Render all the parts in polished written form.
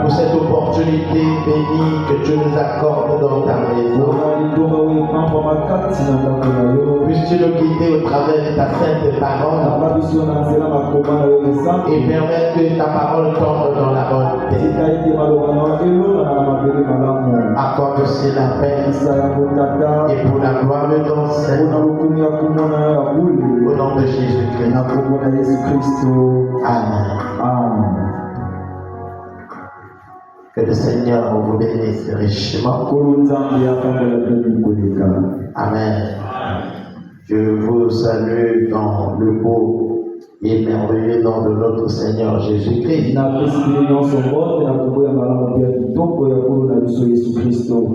Pour cette opportunité bénie que tu nous accordes dans ta maison. Puisses-tu nous guider au travers de ta sainte parole et permettre que ta parole tombe dans la bonne terre. Accorde aussi la paix et pour la gloire de ton Seigneur. Au nom de Jésus-Christ. Amen. Amen. Que le Seigneur vous bénisse richement. Amen. Je vous salue dans le beau et merveilleux nom de notre Seigneur Jésus-Christ.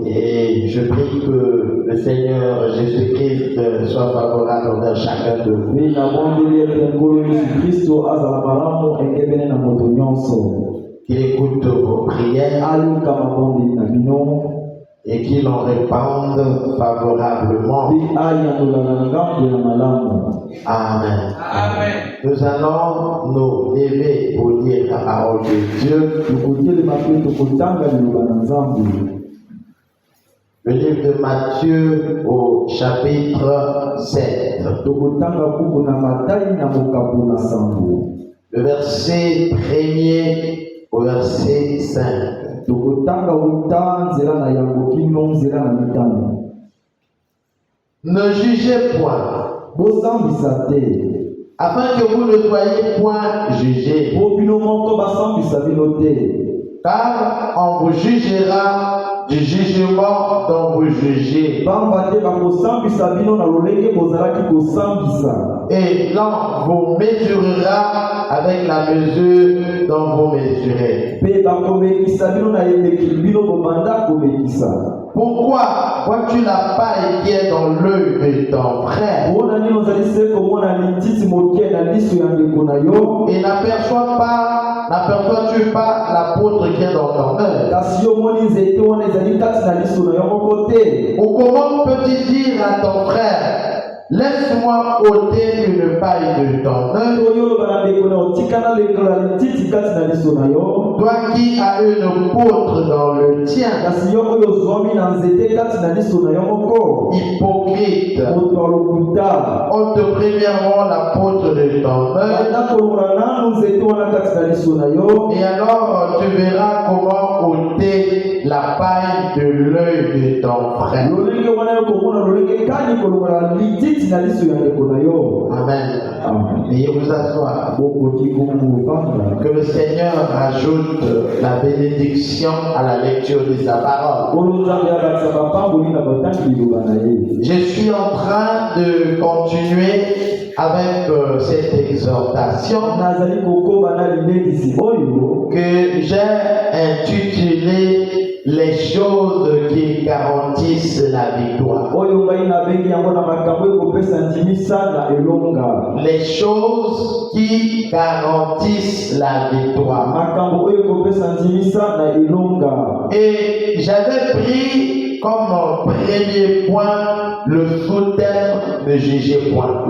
Et je prie que le Seigneur Jésus-Christ soit favorable envers chacun de vous. Qu'il écoute vos prières et qu'il en répande favorablement. Amen. Amen. Nous allons nous lever pour dire la parole de Dieu. Le livre de Matthieu au chapitre 7. Le verset 1er au verset 5. Ne jugez point, afin que vous ne soyez point jugés, car on vous jugera du jugement dont vous jugez, et l'on vous mesurera avec la mesure dont vous mesurez. Pourquoi vois-tu la paille qui est dans l'œil de ton frère et n'aperçois-tu pas la poutre qui est dans ton œil? Ou comment peux-tu dire à ton frère, laisse-moi ôter une paille de ton œil, toi qui as une poutre dans le tien? Hypocrite, ôte premièrement la poutre de ton œil, et alors tu verras comment ôter la paille de l'œil de ton frère. Amen. Veuillez vous asseoir. Que le Seigneur ajoute la bénédiction à la lecture de sa parole. Je suis en train de continuer avec cette exhortation que j'ai intitulée les choses qui garantissent la victoire. Les choses qui garantissent la victoire. Et j'avais pris comme premier point le sous-thème ne jugez point.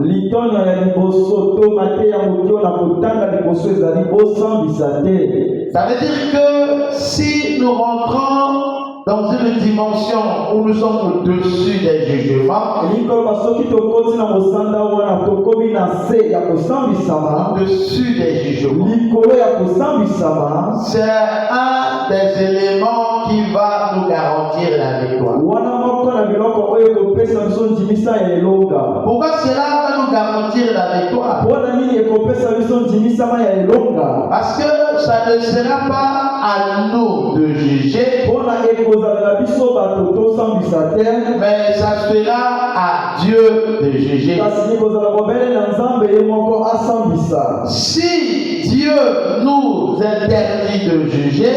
Ça veut dire que si nous rentrons dans une dimension où nous sommes au-dessus des jugements, au-dessus des jugements, c'est un des éléments qui va nous garantir la victoire. Pourquoi cela va nous garantir la avec toi. Parce que ça ne sera pas à nous de juger, mais ça sera à Dieu de juger. Si Dieu nous interdit de juger,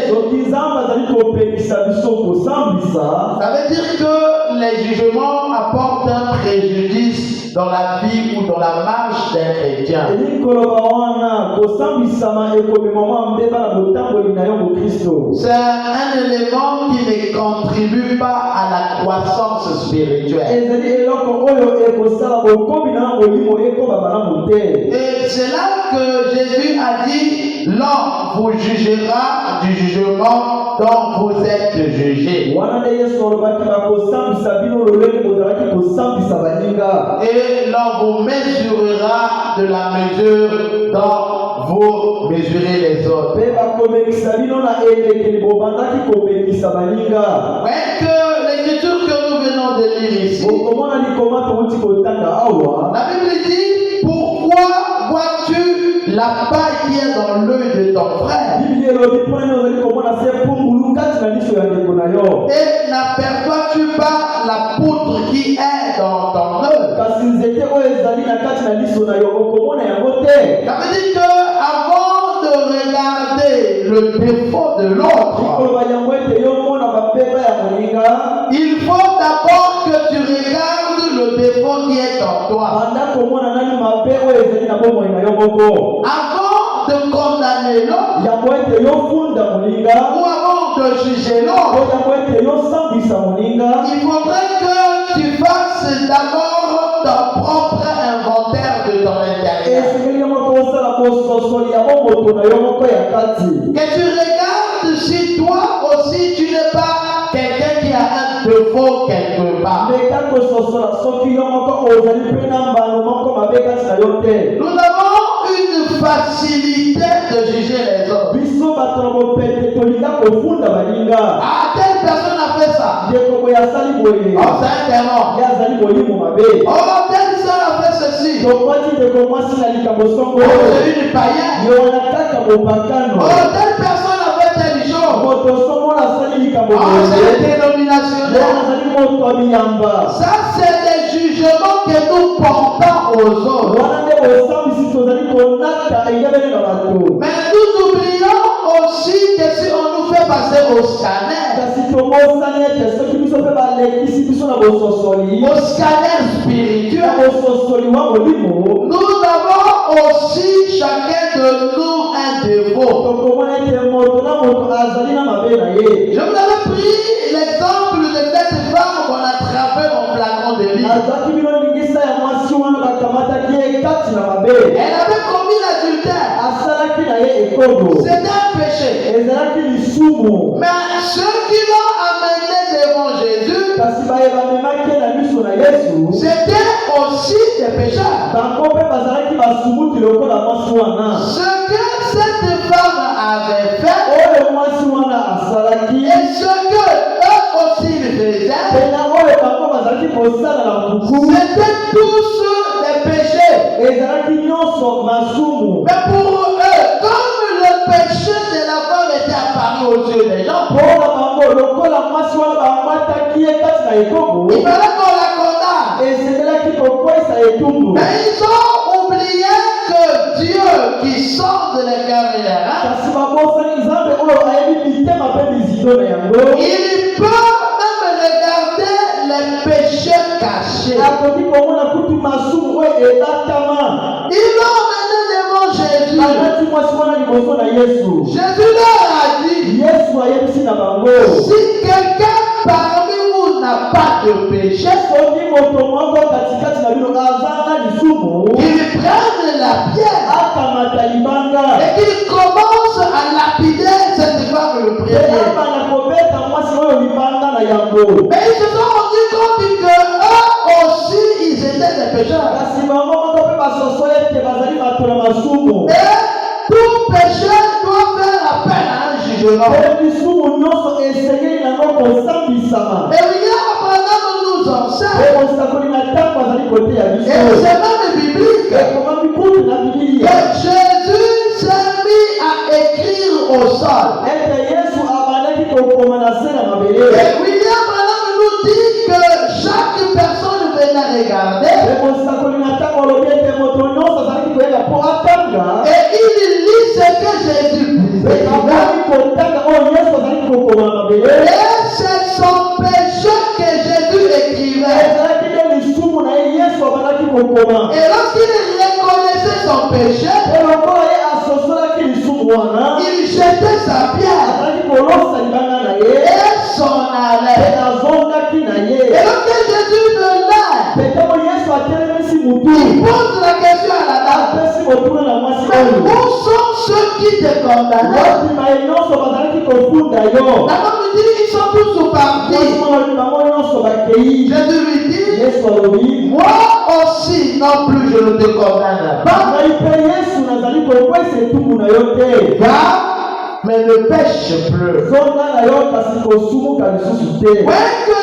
ça veut dire que les jugements apportent un préjudice dans la vie ou dans la marche d'un chrétien. C'est un élément qui ne contribue pas à la croissance spirituelle. Et c'est là que Jésus a dit, l'homme vous jugera du jugement dont vous êtes jugés. Et l'on vous mesurera de la mesure dont vous mesurez les autres. Ouais, que l'écriture que nous venons de lire ici, la Bible dit, pourquoi vois-tu la paille qui est dans l'œil de ton frère et n'aperçois-tu pas la poudre qui est dans ton œil? Ça veut dire que avant de regarder le défaut de l'autre, il faut d'abord que tu regardes le défaut qui est en toi. Avant de condamner l'autre ou avant de juger l'autre, il faudrait que tu fasses d'abord ton propre inventaire de ton intérieur. Que tu regardes si toi aussi tu n'es pas quelqu'un qui a un défaut quelque part. Nous avons une facilité de juger les autres. Ah, telle personne a fait ça. Oh, c'est un démon. Oh, telle soeur a fait ceci. Oh, c'est une païenne. Oh, telle personne a fait telle chose. Oh, c'est une dénominationnel. Ça, c'est des jugements que nous portons aux autres. Mais nous oublions aussi que si on nous fait passer au scanner spirituel, nous avons aussi chacun de nous un défaut. Je vous avais pris l'exemple de cette femme qu'on a attrapée en flagrant délit. Elle avait commis l'adultère. C'était un péché. Mais ceux qui l'ont amené devant Jésus, c'était aussi des pécheurs. Ce que cette femme avait fait, et ce que eux aussi faisaient, c'était tous des péchés. Mais pour eux, comme le péché de la femme était apparu aux yeux des gens, il fallait qu'on la condamne. Mais ils ont oublié que Dieu qui sort de les cœurs et les reins, il peut même regarder les péchés cachés. Ils l'ont mené devant Jésus. Jésus leur a dit, si quelqu'un parmi vous n'a pas de péché, qu'il prenne la pierre et qu'il commence à lapider cette femme le premier. Mais ils se sont rendus compte que eux aussi ils étaient des pécheurs. Et tout péché doit faire appel à un jugement. Et William Branham nous nous enseigne. Et c'est même biblique. Que Jésus s'est mis à écrire au sol. Et William Branham nous dit que chaque personne venait regarder. Et il lit ce que Jésus disait. Et c'est son péché que Jésus écrivait. Et lorsqu'il reconnaissait son péché, il jetait sa pierre et s'en allait. Et lorsque Jésus venait, il pose la question à la dame: mais où sont ceux qui te condamnaient? La dame lui dit: ils sont tous partis. Jésus lui dit: moi aussi non plus je ne te condamne pas. Va, mais ne pêche plus. Ouais, que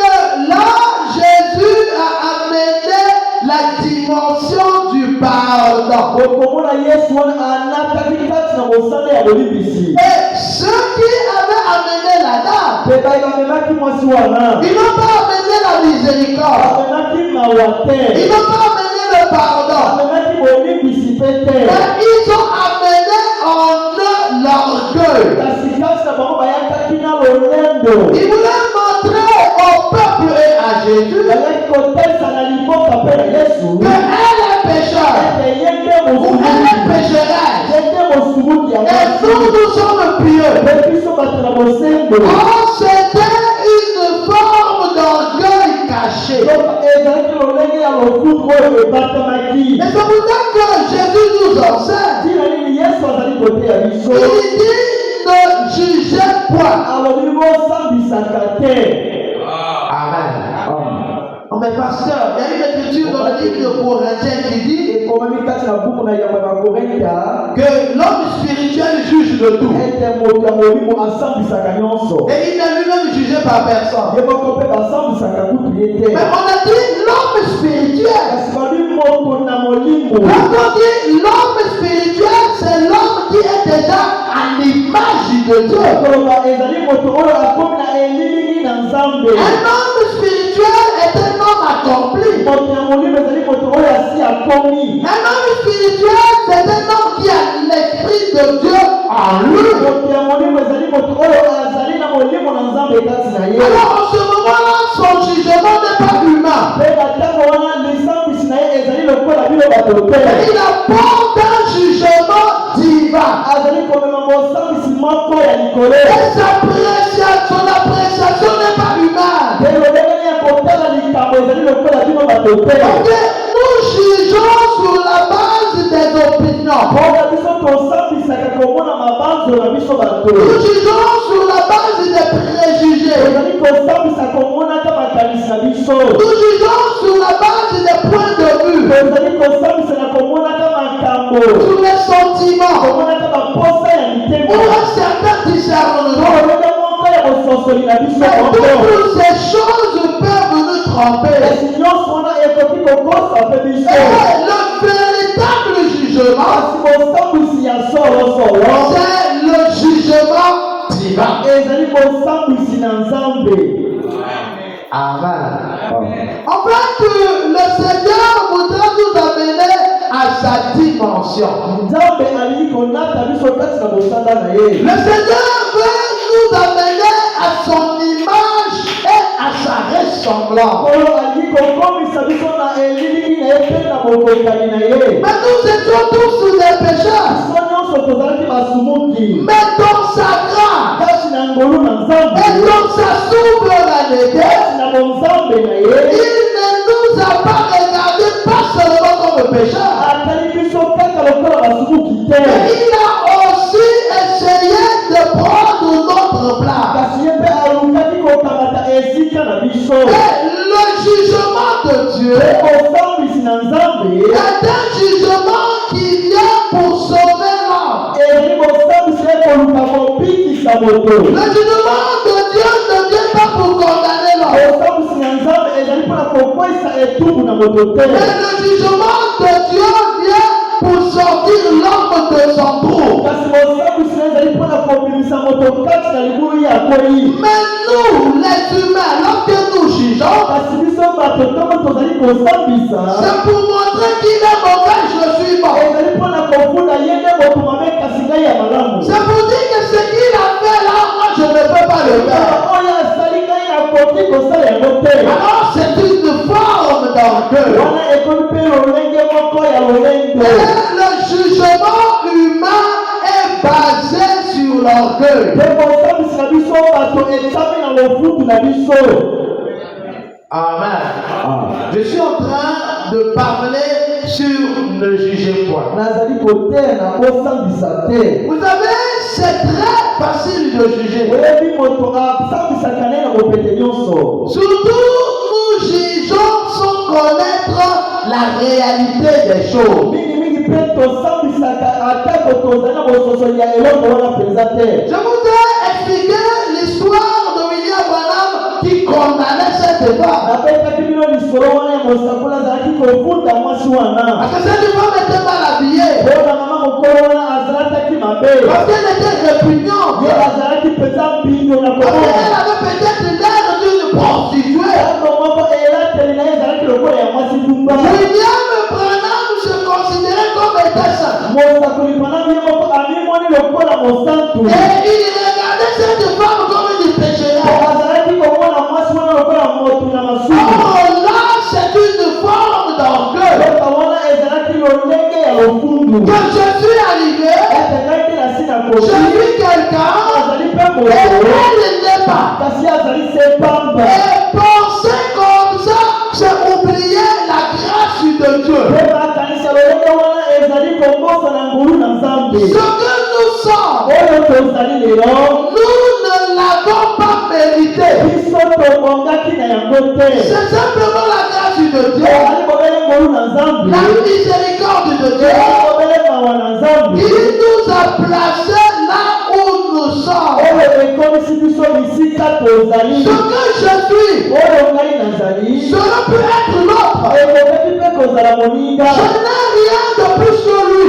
là Jésus a amené la dimension du pardon. Et ceux qui avaient amené la dame, ils n'ont pas amené la miséricorde, ils n'ont pas amené le pardon, mais ils ont amené en eux l'orgueil. Ils voulaient montrer au peuple et à Jésus qu'elle est pécheur ou elle est pécheresse et nous sommes pieux. Oh, c'était une forme d'orgueil caché. Et c'est pour ça que Jésus nous enseigne. Il dit: ne jugez point. Amen. Mais pasteur, il y a une écriture dans le livre de Corinthiens qui dit que l'homme spirituel juge de tout. Et il n'est lui-même jugé par personne. Mais on a dit l'homme spirituel. Quand on dit l'homme spirituel, c'est l'homme qui est déjà à l'image de Dieu. Un homme spirituel est un homme accompli. Un homme spirituel, c'est un homme qui a l'esprit de Dieu en lui. Alors en ce moment-là, son jugement n'est pas humain. Il apporte un jugement divin. Et son appréciation n'est pas humaine. Ok, nous jugeons sur la base des opinions. Nous jugeons sur la base des préjugés. Nous jugeons sur la base des points de vue. Sur les sentiments. Ou un certain discernement. Mais toutes ces choses peuvent nous tromper. Et le véritable jugement, c'est le jugement divin. Amen. En fait, le Seigneur voudrait nous amener à sa dimension. Le Seigneur veut nous amener à son image et à sa ressemblance. Mais nous étions tous des pécheurs. Mais dans sa grâce et dans sa souveraineté, il ne nous a pas regardés pas seulement comme pécheurs, mais il a aussi essayé de prendre notre place. Et le jugement de Dieu est un jugement qui vient pour sauver l'homme. Le jugement de Dieu ne vient pas pour condamner l'homme. Mais le jugement de Dieu vient pour sortir l'homme de son trou. Mais nous, les humains, lorsque nous jugeons, c'est pour montrer qu'il est mauvais, je suis bon. C'est pour dire que ce qu'il a fait là, moi je ne peux pas le faire. Alors c'est une forme d'orgueil. Et le jugement humain est basé sur l'orgueil. Amen. Je suis en train de parler sur ne jugez point. Vous savez, c'est très facile de juger. Surtout, nous jugeons sans connaître la réalité des choses. Je vous ai expliqué l'histoire de William Branham qui condamnait cette femme. Parce que cette femme était mal habillée. Parce qu'elle était répugnante. Parce qu'elle avait peut-être l'air d'une prostituée. William Branham se considérait comme étant saint. Et il regardait cette femme comme une pécheresse. Oh là, c'est une forme d'orgueil. Quand je suis arrivé, j'ai vu quelqu'un et elle n'est pas. Et penser comme ça, c'est oublier la grâce de Dieu. Ce que nous sommes, nous ne l'avons pas mérité. C'est simplement la grâce de Dieu, la miséricorde de Dieu, qui nous a placés là où nous sommes. Ce que je suis, cela peut être l'autre. Je n'ai rien de plus que lui.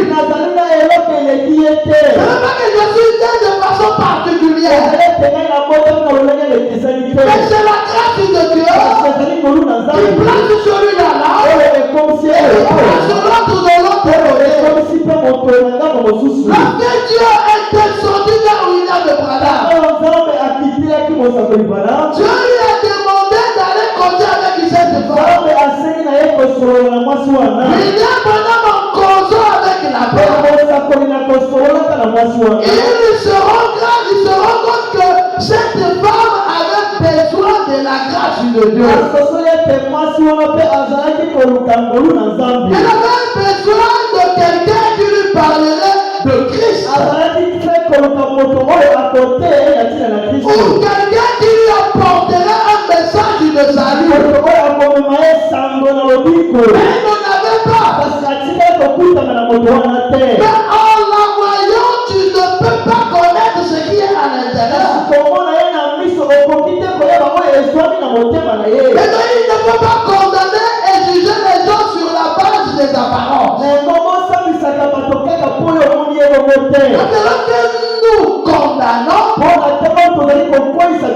Ce n'est pas que je suis né de façon particulière. Mais c'est la grâce de Dieu qui place celui-là là et place l'autre de l'autre côté. Lorsque Dieu était sorti dans William Branham, Dieu lui a demandé d'aller causer avec cette femme. William Branham en causant avec la femme, il se rend compte que cette femme avait besoin de la grâce de Dieu. Elle avait besoin de quelqu'un qui lui parlerait de Christ. Ou quelqu'un qui lui apporterait un message de salut. Elle n'en avait pas. Mais en la voyant, tu ne peux pas connaître ce qui est à l'intérieur. Mais il ne faut pas condamner et juger les gens sur la base des apparences. Parce que lorsque nous condamnons,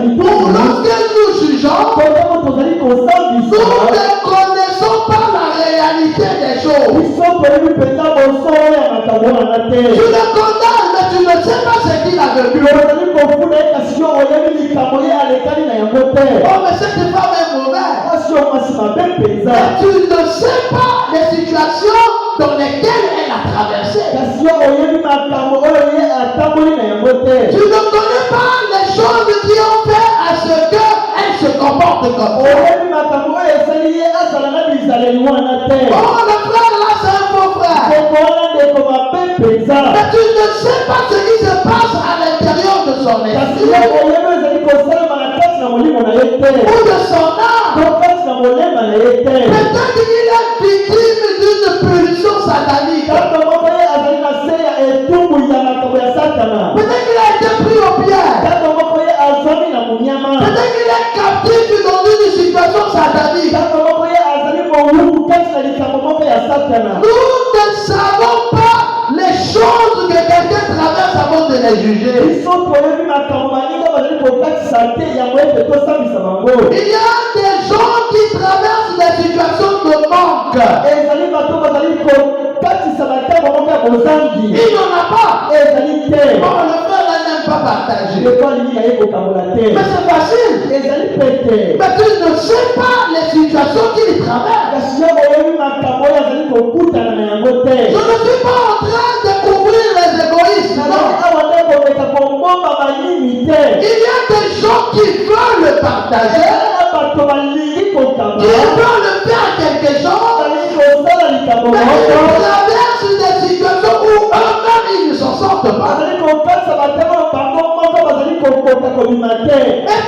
ou lorsque nous jugeons, nous ne connaissons pas la réalité des choses. Tu le condamnes, mais tu ne sais pas ce qu'il a vécu. Oh, mais cette femme est mauvaise. Mais tu ne sais pas les situations dans lesquelles elle a traversé. Tu ne connais pas les choses qui ont fait à ce qu'elle se comporte comme ça. Oh, le frère là, c'est un faux frère. Mais tu ne sais pas ce qui se passe à l'intérieur de son esprit. Ou de son âme. Peut-être qu'il est victime d'une pulsion satanique. Peut-être qu'il a été pris au piège. Peut-être qu'il est captif dans une situation satanique. ne savons pas les choses que quelqu'un traverse avant de les juger. Il y a des gens qui traversent des situations de manque. Il n'y en a pas. Bon, le frère n'aime pas partager. Mais c'est facile. Mais tu ne sais pas les situations qu'il traverse. Je ne suis pas en train de couvrir les égoïstes. Non. Il y a des gens qui veulent le partager, qui veulent faire quelque chose, mais ils traversent des situations où eux-mêmes ils ne s'en sortent pas. Et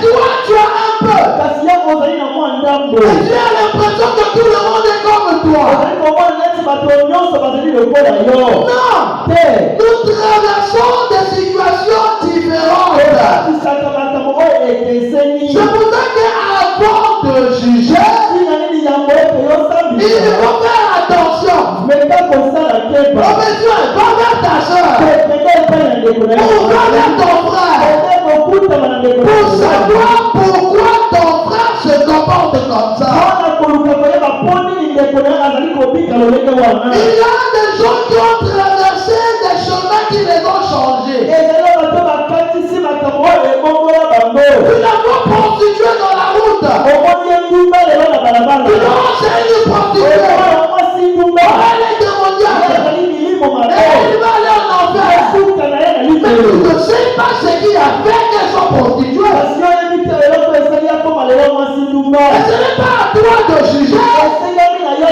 toi, tu as un peu. Et tu as l'impression que tout le monde est comme toi. Non. Nous traversons des situations différentes. C'est pour ça qu'avant de juger, il faut faire attention. Au besoin, va vers ta soeur. Ou va vers ton frère. Pour savoir pourquoi ton frère se comporte comme ça. Il y a des gens qui ont traversé des chemins qui les ont changés. Ils l'ont prostitué dans la route. Ils ont essayé de prostituer. Elle est démoniaque. Il va aller en enfer. Mais tu ne sais pas ce qui a fait qu'elles sont prostituées. Et ce n'est pas à toi de juger.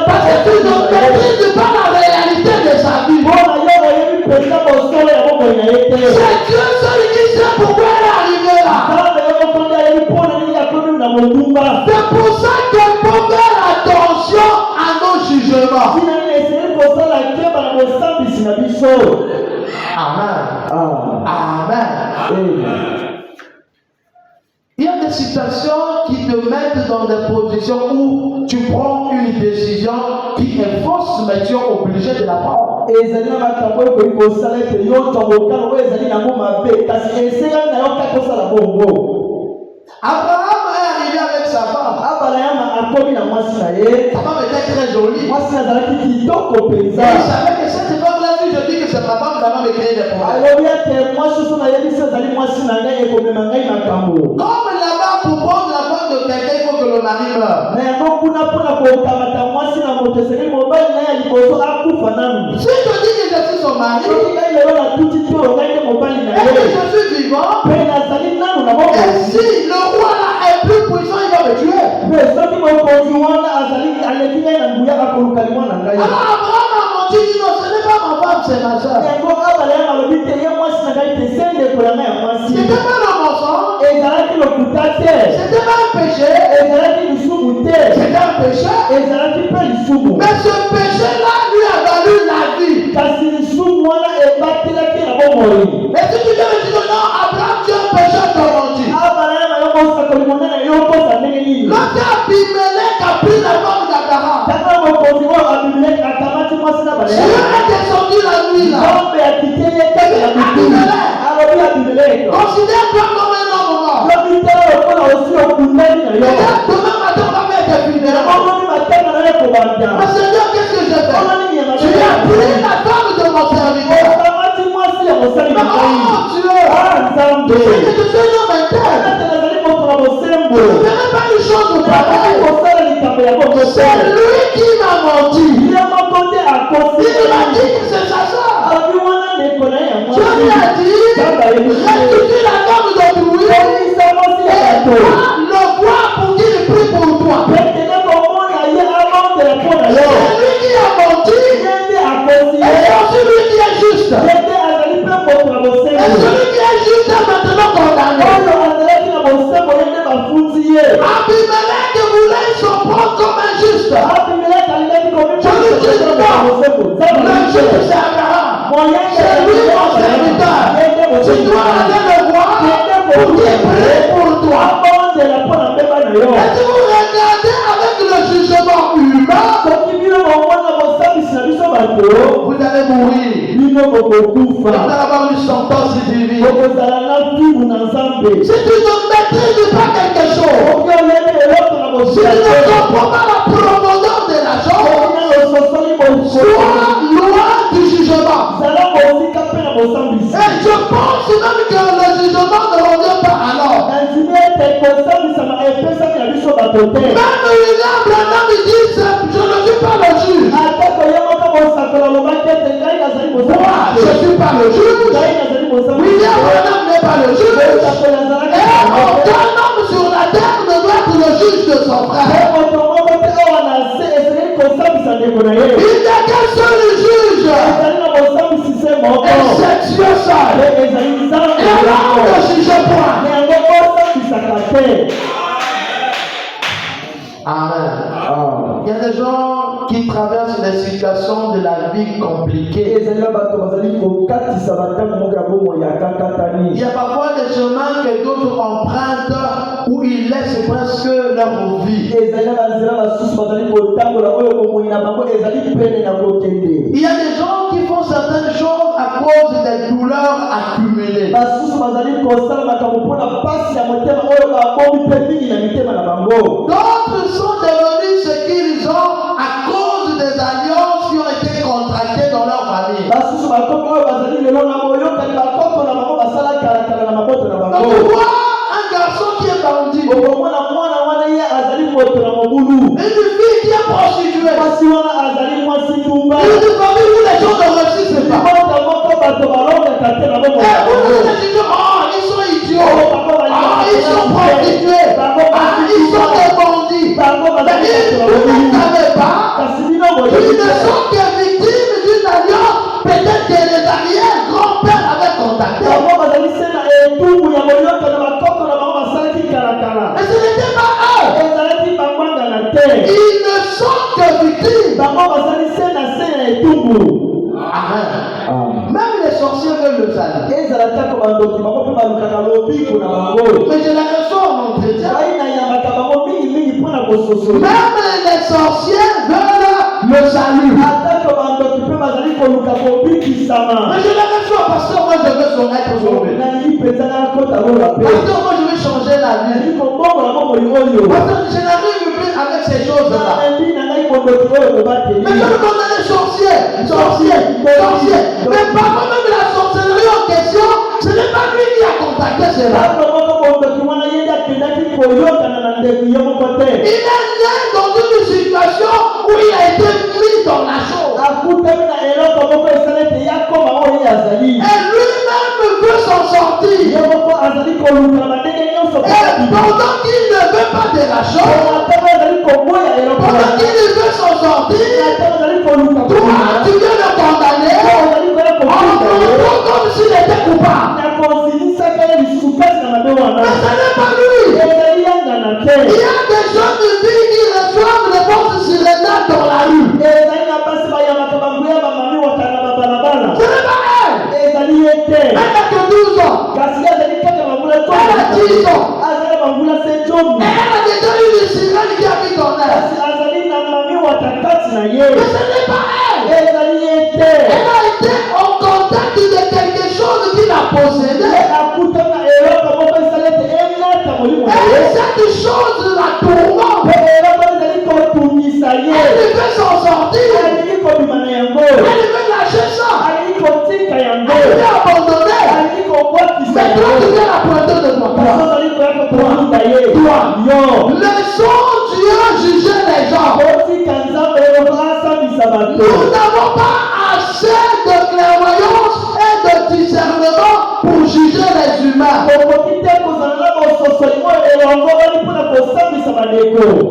Parce que tu ne maîtrises pas la réalité de sa vie. C'est Dieu seul qui sait pourquoi elle est arrivée là. C'est pour ça qu'il faut faire attention à nos jugements. Amen. Amen. Il y a des situations qui te mettent dans des positions où tu prends une décision qui est fausse, mais tu es obligé de la prendre. Abraham est arrivé avec sa femme. Sa femme était très jolie. Et il savait que cette femme-là, si je dis que c'est ma femme, ça va me créer des problèmes. Comme là-bas, pour prendre la femme de quelqu'un, il faut que le mari meure. Si je dis que je suis son mari, et que je suis vivant, et si le roi là est plus puissant, il va me tuer. Alors Abraham a menti, dit non, ce n'est pas ma femme, c'est ma soeur. C'était pas le mensonge. C'était pas un péché. C'était un péché. Mais ce péché-là lui a valu la vie. Et si tu viens me dire non, Abraham, tu es un pécheur torrenti. Lorsque Abimelech a pris la femme d'Abraham, Dieu est descendu la nuit là. Abimelech, considère-toi comme un homme mort. Demain matin, on va faire des funérailles. Mais Seigneur, qu'est-ce que j'ai fait? Tu as pris la femme de mon serviteur. Mais oh Dieu, tu sais que je suis un homme interne. Je ne ferai pas une chose pareille. C'est lui qui m'a menti. Il m'a dit que c'est sa soeur. Dieu lui a dit, restitue la femme d'autrui et le voir pour qu'il prie pour toi. C'est lui qui a menti et c'est aussi lui qui est juste. Et celui qui est juste est maintenant condamné. Abimelech voulait se prendre comme injuste. Je lui dis non, l'injuste c'est Abraham. C'est lui mon serviteur. Tu dois aller le voir pour qu'il prie pour toi. Et si vous regardez avec le jugement humain, vous allez mourir. Vous allez avoir une sentence divine. Si tu ne maîtrises pas quelque chose, si tu ne comprends pas la profondeur de la chose, sois loin du jugement. Et je pense même que le jugement ne revient pas alors. Même William Branham dit, je ne suis pas le juge. Moi, je ne suis pas le juge. William Branham n'est pas le juge. Et aucun homme sur la terre ne doit être le juge de son frère. Il n'y a qu'un seul juge. Et c'est Dieu seul. Et là, on ne juge point. Amen. Il y a des gens qui traversent des situations de la vie compliquées. Il y a parfois des chemins que d'autres empruntent où ils laissent presque leur vie. Il y a des gens qui font certaines choses à cause des douleurs accumulées. D'autres sont devenus ce qu'ils ont à cause des alliances qui ont été contractées dans leur famille. Donc tu vois un garçon qui est bandit, une fille qui est prostituée, une famille où les gens ne réussissent pas. Et vous vous dites, ils sont idiots, ils sont prostitués, ils sont des bandits. Mais vous ne savez pas qu'ils ne sont que victimes d'une alliance. Peut-être que les arrière-grands-pères avaient contacté. Mais ce n'était pas eux. Ils ne sont que victimes. Amen. Même les sorciers veulent le salut. Mais j'ai l'impression en entretien. Même les sorciers veulent le salut. Mais j'ai l'impression, pasteur, moi je veux son être sauvé. Pasteur, moi je veux changer la vie. Pasteur, je n'arrive plus avec ces choses-là. Mais je me demande les sorciers. Mais parfois même la sorcellerie en question, ce n'est pas lui qui a contacté cela. Il est né dans une situation où il a été mis dans la chose. Et lui-même veut s'en sortir. Et pendant qu'il ne veut pas de la chose, pendant qu'il veut s'en sortir, toi tu viens le condamner en montrant comme s'il était coupable. Mais ce n'est pas lui. Il y a des jeunes de vie qui reçoivent les forces surrénales dans la rue. Ce n'est pas elle. Elle n'a que 12 ans. Elle a 10 ans. Et elle a déjà eu une sirène qui habite en elle. Mais ce n'est pas elle. Elle a été en contact de quelque chose qui l'a possédée. Et cette chose la tourmente. Elle veut s'en sortir. Elle veut lâcher ça. Elle veut abandonner. Mais toi tu viens la pointer de toi. Laissons Dieu juger les gens. Nous n'avons pas assez de clairvoyance et de discernement pour juger les humains. C'est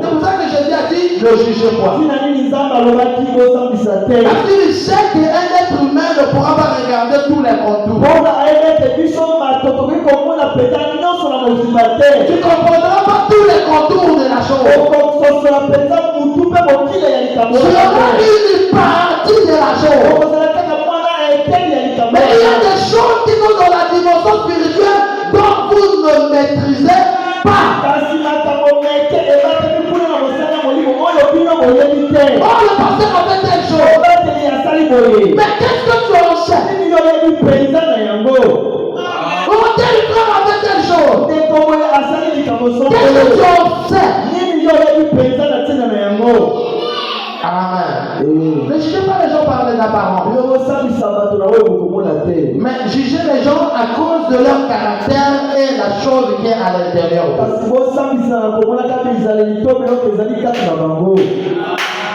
pour ça que Jésus a dit, ne jugez point. Parce qu'il sait qu'un être humain ne pourra pas regarder tous les contours. Tu ne comprendras pas tous les contours de la chose. Tu auras une partie de la chose. Mais il y a des choses qui sont dans la dimension spirituelle dont vous ne maîtrisez pas. Oh, le pasteur a fait telle chose. Mais qu'est-ce que tu en sais? Oh, tel frère a fait telle chose. Qu'est-ce que tu en sais? Amen. Ne jugez pas les gens par les apparences. Mais jugez les gens à cause de leur caractère et la chose qui est à l'intérieur.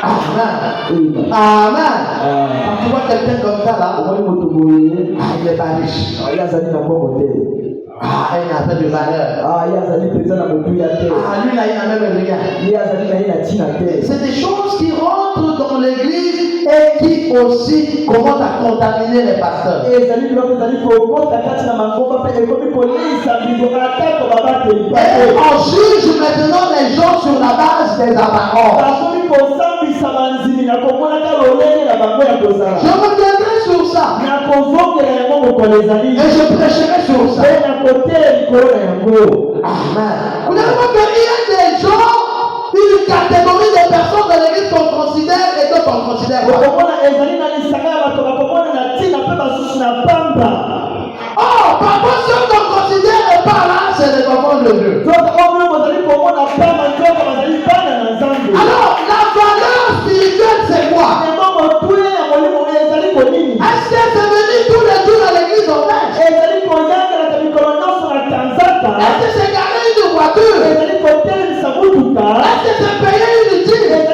Amen. Amen. Quand tu vois quelqu'un comme ça là, il est pas riche. Il n'a pas de valeur. Lui là, il n'a même rien. C'est des choses qui rentrent dans l'église et qui aussi commencent à contaminer les pasteurs. Et on juge maintenant les gens sur la base des apparences. Je reviendrai sur ça. Et je prêcherai sur ça. Amen. Vous avez vu qu'il y a des gens, une catégorie de personnes dans l'église qu'on considère et d'autres qu'on considère pas. Oh, parfois ceux qu'on considère et pas là, c'est les enfants de Dieu. Alors, la valeur spirituelle, c'est quoi? Est-ce que c'est venir tous les jours à l'église en fait? Est-ce que c'est garer une voiture? Est-ce que c'est payer une dîme? Est-ce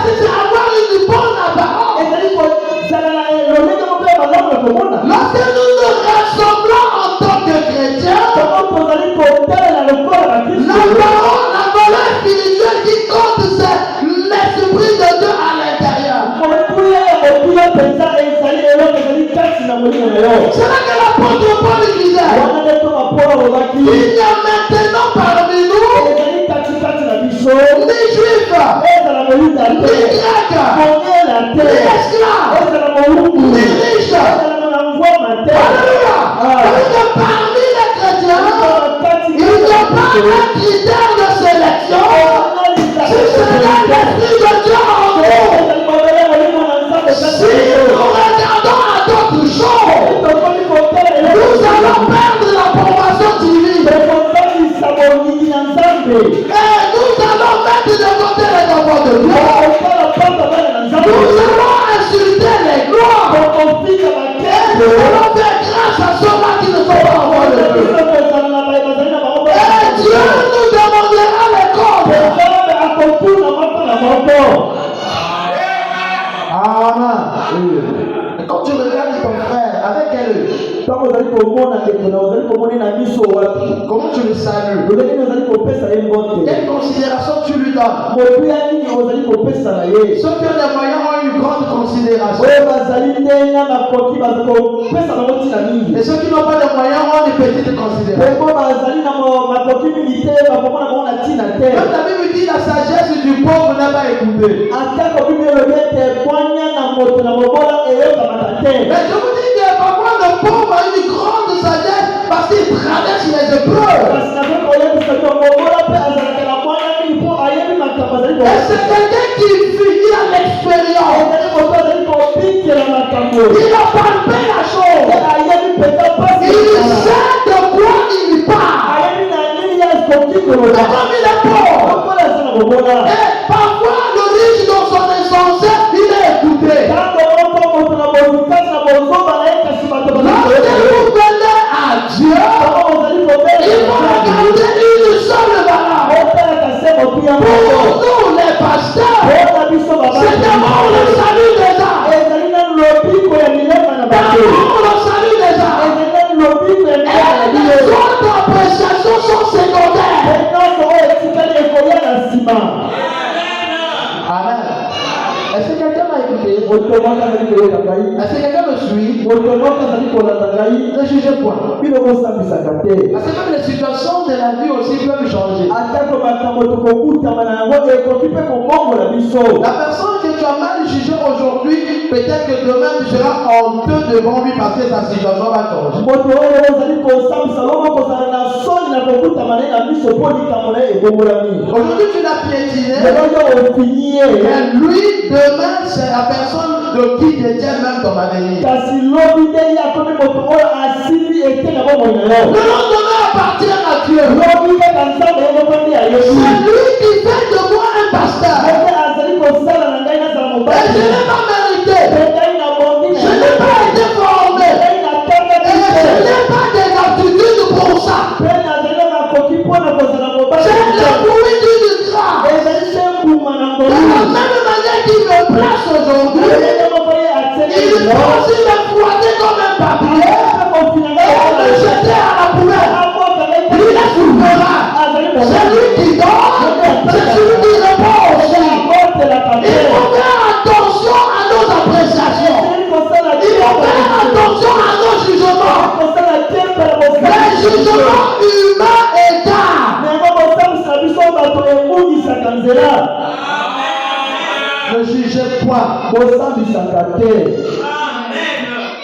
que c'est avoir une bonne apparence? Lorsque nous nous rassemblons en tant que chrétiens, la valeur spirituelle qui compte, c'est l'esprit de Dieu à l'intérieur. C'est là que l'apôtre Paul disait, il y a maintenant parmi nous ni juifs, ni grecs, ni esclaves, ni riches. Alléluia. Parce que parmi les chrétiens, il n'y a pas un critère de sélection. Si c'est l'esprit de Dieu en nous, si nous regardons à d'autres choses, nous allons perdre l'approbation divine. Et nous allons mettre de côté les enfants de Dieu. Nous allons insulter les gloires. Et nous allons faire grâce à ceux-là qui ne sont pas enfants de Dieu. Et Dieu nous demandera les comptes. Amen. Et quand tu regardes ton frère, avec quel œil? Comment tu le salues? Quelle considération tu lui donnes? Ceux qui ont des moyens ont une grande considération. Et ceux qui n'ont pas de moyens ont une petite considération. Quand la Bible dit la sagesse du pauvre n'est pas écoutée. Mais je vous dis que parfois le pauvre a une grande sagesse parce qu'il traverse les épreuves. Et c'est quelqu'un qui finit à l'expérience. Il a palpé la chose. Il sait de quoi il parle. Et comme il est pauvre. Et parfois le riche dans son insensé, il est écouté. Lorsque vous venez à Dieu, il faut regarder une seule valeur. Pour nous les pasteurs, c'est d'abord le salut des âmes. D'abord le salut des âmes. Et les autres appréciations sont secondaires. Amen. Est-ce que quelqu'un m'a écouté? Est-ce que quelqu'un me suit? Ne jugez point. Parce que même les situations de la vie aussi peuvent changer. La personne que tu as mal jugée aujourd'hui, peut-être que demain tu seras honteux devant lui parce que sa situation va changer. Aujourd'hui tu l'as piétiné, mais lui demain c'est la personne de qui détient même ton avenir. Le lendemain appartient à Dieu. C'est lui qui fait de moi un pasteur. Et je n'ai pas mérité. Je n'ai pas été formé. Et je n'ai pas des aptitudes pour ça. C'est le fruit d'une grâce. De la même manière qu'il me place aujourd'hui, il peut aussi m'exploiter comme un papier et me jeter à la poubelle. Il est souverain. C'est lui qui donne, c'est celui qui répond aussi. Il faut faire attention à nos appréciations. Il faut faire attention à nos jugements. Les jugements humains égarent. Ne jugez point.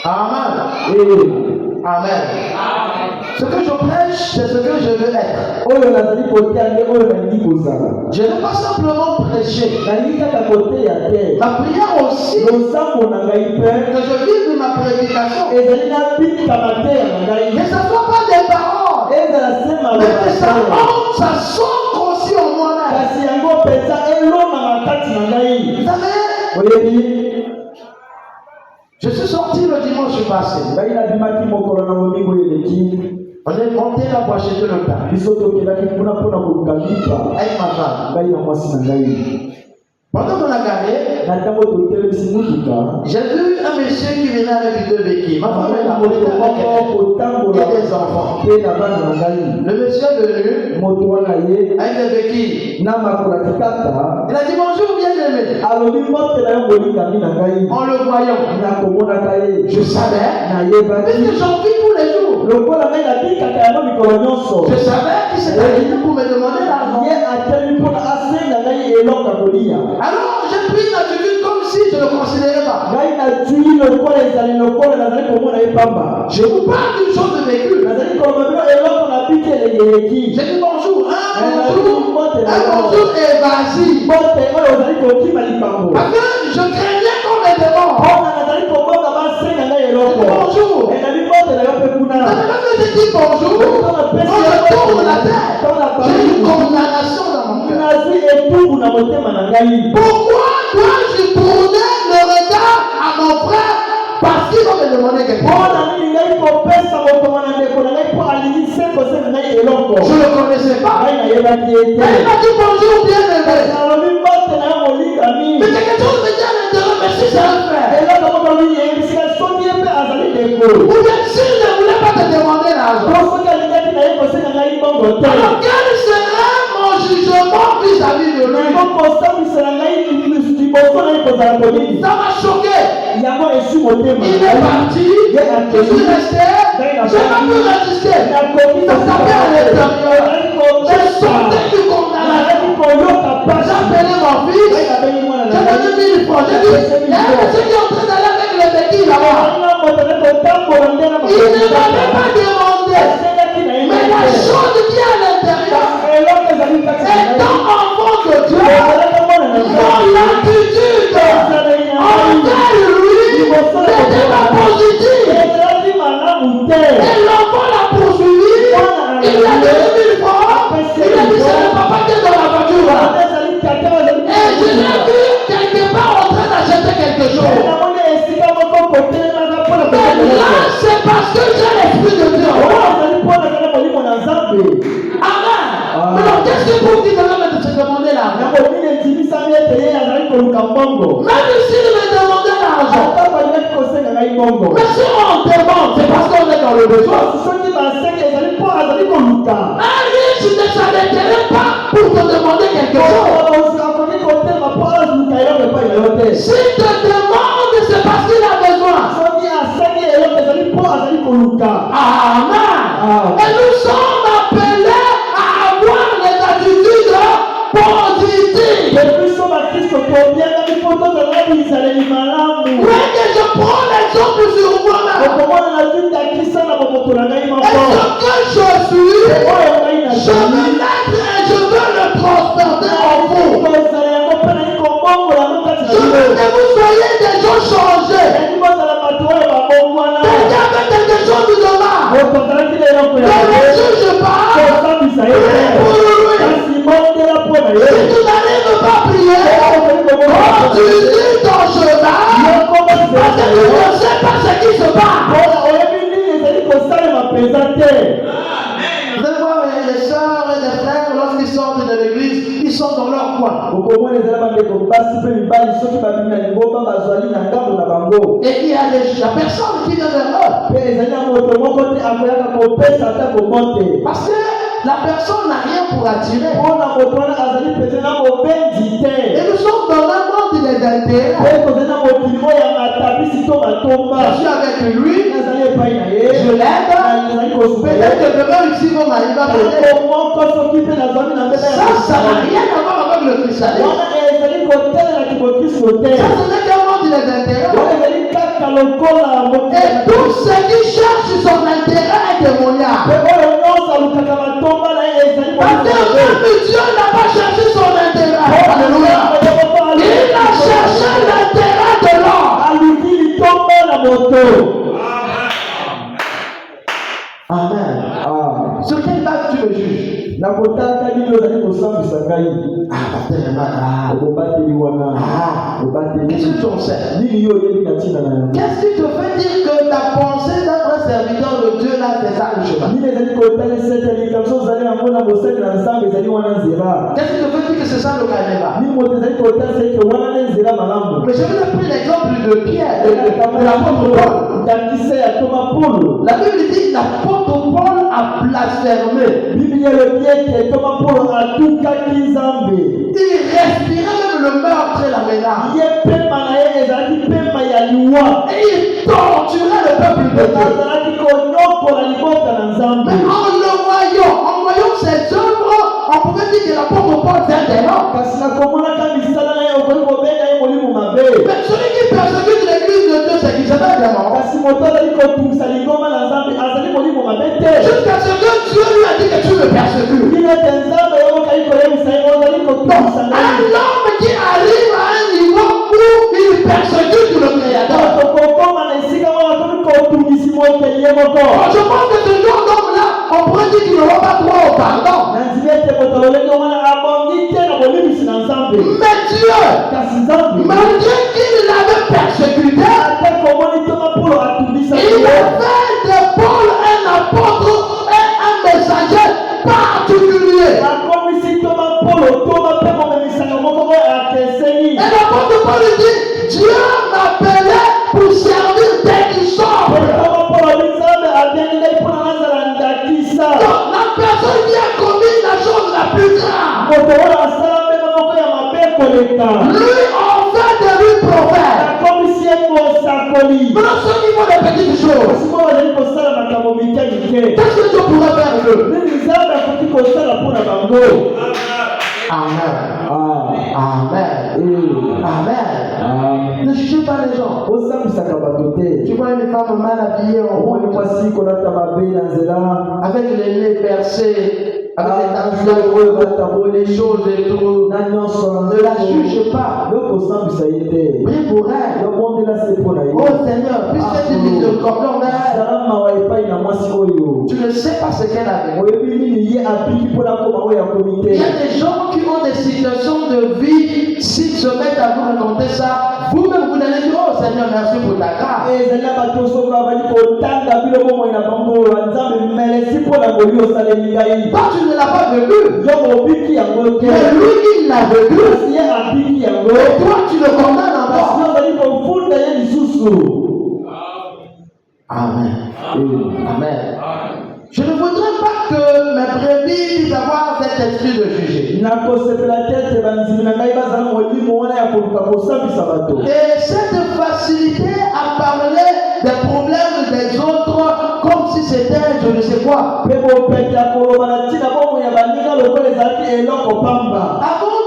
Amen. Amen. Ce que je prêche, c'est ce que je veux être. Je n'ai pas simplement prêché. Ma prière aussi, que je vive ma prédication. Que ce ne soit pas des paroles, mais que ça soit aussi en moi-même. Vous savez, je suis sorti le dimanche passé. On est monté là pour acheter le pain avec ma femme. Pendant qu'on a garé, j'ai vu un monsieur qui venait avec deux béquilles. Ma femme est là, et des enfants. Le monsieur est venu avec des béquilles. Il a dit bonjour, bien-aimé. En le voyant, je savais, parce que j'en vis tous les jours. Je savais qu'il s'était arrivé pour me demander l'argent. Alors j'ai pris une attitude comme si je ne le considérais pas. Je vous parle d'une chose de vécu. J'ai dit bonjour, bonjour et vas-y. Parce que je craignais qu'on me demande. Bonjour. Quand je dis bonjour, quand je tourne la tête, j'ai une condamnation dans mon cœur. Pourquoi dois-je tourner le regard à mon frère parce qu'il va me demander quelque chose? Je ne le connaissais pas. Mais il m'a dit bonjour, bien-aimé. Mais quelque chose me dit à l'intérieur, mais si c'est un frère. Ou bien si je ne voulais pas te demander l'argent. Alors quel serait mon jugement vis-à-vis de lui? Ça m'a choqué. Il est parti. Je suis resté. Je n'ai pas pu résister. Ça tapait à l'intérieur. Je sortais du condamnation. J'ai appelé mon fils. J'ai donné 1000 francs. J'ai dit, il y a un monsieur qui est en train d'aller avec les béquilles là-bas. Il ne m'avait pas demandé. Mais la chose qui est à l'intérieur, étant enfant de Dieu, mon attitude envers lui n'était pas positive. Et l'enfant l'a poursuivi. Il a donné 1000 francs. Il a dit, c'est le papa qui est dans la voiture. Et je l'ai vu quelque part en train d'acheter quelque chose. Mais là, c'est parce que j'ai l'esprit de Dieu. Amen. Alors, qu'est-ce que vous dites de se demander l'argent? Même s'il me demandait l'argent. Mais si on demande, c'est parce qu'on est dans le besoin. Un riche ne s'arrêterait pas pour te demander quelque chose. S'il te demande, c'est parce qu'il a besoin. Amen. Et nous sommes appelés à avoir des attitudes positives. Oui, que je prends l'exemple sur moi-même. Et ce que je suis, je veux l'être et je veux le transporter en vous. Je veux que vous soyez des gens changés. Parce que tu ne sais pas ce qui se passe. Vous allez voir les sœurs et les frères, lorsqu'ils sortent de l'église, ils sont dans leur coin. Et il y a la personne qui vient vers eux. Parce que la personne n'a rien pour attirer. Et nous sommes dans un monde d'intérêt. Je suis avec lui, je l'aide. Peut-être que demain ici, il va parler. Ça n'a rien à voir avec le christianisme. Ça, ce n'est qu'un monde d'intérêt. Et tous ceux qui cherchent son intérêt est démoniaque. Parce que même Dieu n'a pas cherché son intérêt. Alléluia. Il a cherché l'intérêt de l'homme. Amen. Sur quelle base tu me juges? Qu'est-ce que tu en sais? Qu'est-ce qui te fait dire que ta pensée d'être un serviteur de Dieu là, c'est ça le chemin? Qu'est-ce qui te fait dire que c'est ça le caméra? Mais je vais te prendre l'exemple de Pierre, de l'apôtre Paul. La Bible dit que l'apôtre Paul a blasphémé. Il respirait même le meurtre et la menace. Et il torturait le peuple de Dieu. Mais en voyant ses œuvres, on pouvait dire que l'apôtre Paul était un démon. Mais celui qui persécute l'église de Dieu, c'est qui s'appelle démon. Jusqu'à ce que Dieu lui a dit que tu me persécutes. Un homme qui arrive à un niveau où il persécute le Créateur. Je pense que ce genre d'homme-là, on pourrait dire qu'il n'aura pas droit au pardon. Mais Dieu, malgré qu'il l'avait persécuté, il a fait de Paul un apôtre et un messager particulier. Et l'apôtre Paul dit, Dieu m'appelait pour servir des disciples. Donc la personne qui a commis la chose la plus grave, lui on fait de lui prophète. Maintenant ceux qui font des petites choses, qu'est-ce que Dieu pourrait faire d'eux? Amen. Amen. Amen. Ne jugez pas les gens. Tu vois une femme mal habillée en route, avec les nez percés, avec des tatouages, les choses et tout. Ne la juge pas. Prie pour elle. Oh Seigneur, puisque tu dis de cordon vert, tu ne sais pas ce qu'elle avait. Il y a des gens qui ont des situations de vie, s'ils se mettent à vous raconter ça, vous-même vous allez dire, oh Seigneur, merci pour ta grâce. Toi tu ne l'as pas vécu, mais lui il l'a vécu, et toi tu le condamnes encore. Amen. Amen. Je ne voudrais pas que mes brebis puissent avoir cet esprit de juger. Et cette facilité à parler des problèmes des autres comme si c'était je ne sais quoi. Avant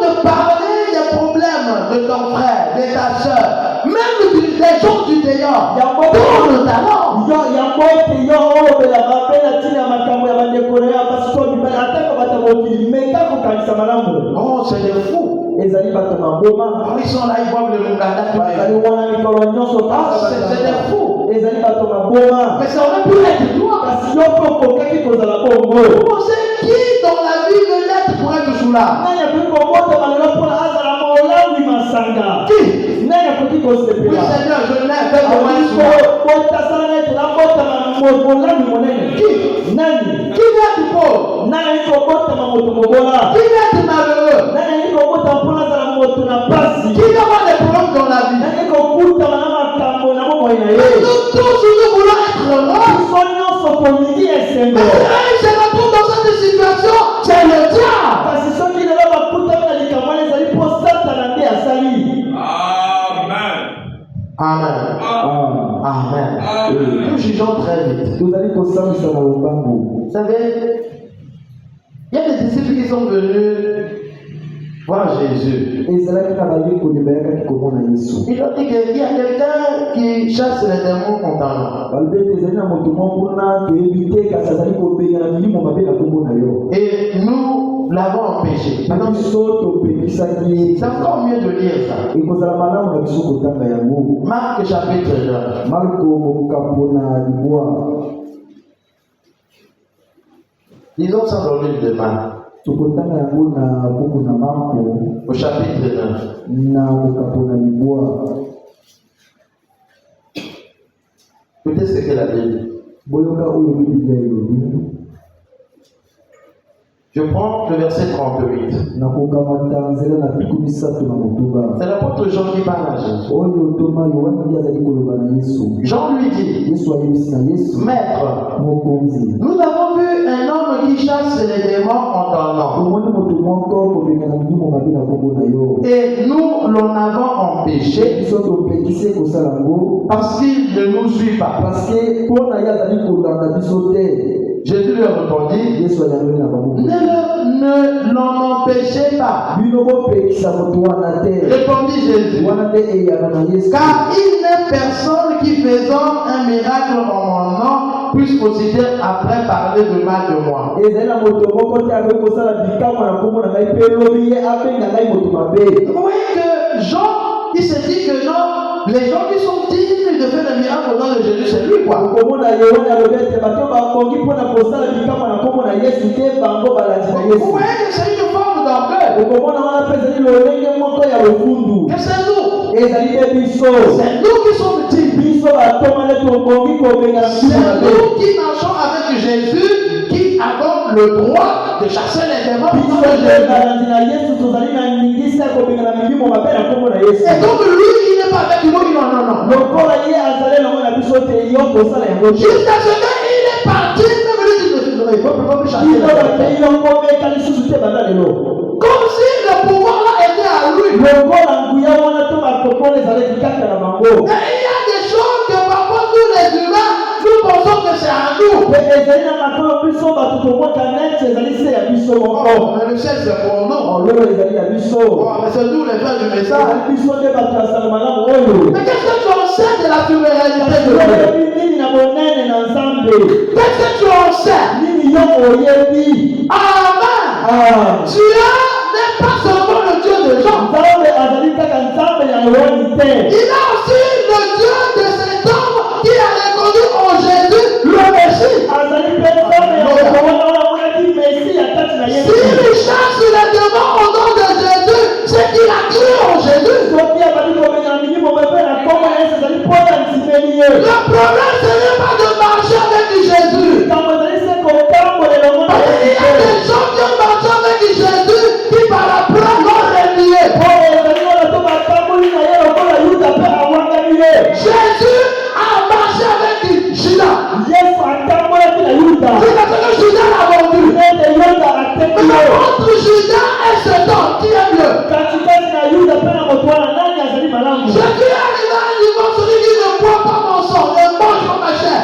de parler des problèmes de ton frère, de ta soeur, même des gens du dehors, tourne ta langue. Oh, c'est des fous. Ils sont là, ils boivent le Muganda. C'est des fous. Mais ça aurait pu être toi. Vous pensez qui dans la vie de l'être pour être sous là? masanga. Qui? Nani akoki kosepela? Oui, Seigneur, je l'ai fait pour moi. Qui? Nani? Qui vient du pauvre? Nani kobotama moto mobola? Qui vient du malheureux? Nani kobota mpona zala moto na pasi? Qui va avoir des problèmes dans la vie? Nani kokutama na makambo na bomoi na ye? Nous tous, nous voulons être heureux. Biso nyonso kolingi esembe. Mais se retrouve dans cette situation, c'est le diable. Kasi soki lelo bakutami na likambo wana ezali mpo Satana nde asali. Amen. Amen. Nous jugeons très vite. Tozali kosambisa na lombangu. Vous savez, il y a des disciples qui sont venus voir Jésus. Ezalaki na bayekoli bayakaki komona Yesu. Ils ont dit qu'il y a quelqu'un qui chasse les démons content. Balobeti ezali na moto moko kuna toyebi te kasi azali kobengana milimo mabe na kombo na yo. Et nous l'avons empêché. Biso topekisaki ye. C'est encore mieux de lire ça. Ekozala malamu na biso kotanga yango. Marc chapitre 9. Marko mokambo na libwa. Lisons ça dans le livre de Marc. Tokotanga yango na buku na Marko au chapitre 9. Na mokambo na libwa. Écoutez ce que la Bible. Boyoka oyo Biblia elobi. Je prends le verset 38. C'est l'apôtre Jean qui parle à Jésus. Jean lui dit, Maître, nous avons vu un homme qui chasse les démons en ton nom. Et nous l'en avons empêché parce qu'il ne nous suit pas. Jésus lui répondit, ne l'en empêchez pas. Répondit Jésus, car il n'est personne qui faisant un miracle en mon nom puisse aussitôt après parler de mal de moi. Vous voyez que Jean, il se dit que non, les gens qui sont dignes de faire le miracle au nom de Jésus, c'est lui quoi. Vous voyez que c'est une forme d'orgueil. Que c'est nous. C'est nous qui sommes dignes. C'est nous qui marchons avec Jésus, qui avons le droit de chasser les démons. Et donc lui, il n'est pas avec nous, non. Jusqu'à ce qu'il est parti, même lui, il faut plus chasser les démons. Comme si le pouvoir là était à lui. Et il y a des choses que parfois nous les humains, nous pensons que c'est à nous. Mais le ciel c'est pour nous. Mais c'est nous les frères du message. Mais qu'est-ce que tu en sais de la pluralité de Dieu? Qu'est-ce que tu en sais? Amen. Dieu n'est pas seulement le Dieu de Jean. Il a aussi le Dieu de cet homme qui a reconnu en Jésus le Messie. S'il chasse les démons au nom de Jésus, c'est qu'il a cru en Jésus. Le problème, ce n'est pas de marcher avec Jésus. Parce qu'il y a des gens qui ont marché avec Jésus qui par la preuve l'ont renié. Jésus a marché avec Judas. C'est parce que Judas l'a vendu. Mais entre Judas et cet homme, qui est mieux? Jésus est arrivé à un niveau, celui qui ne boit pas mon sang, ne mange pas ma chair.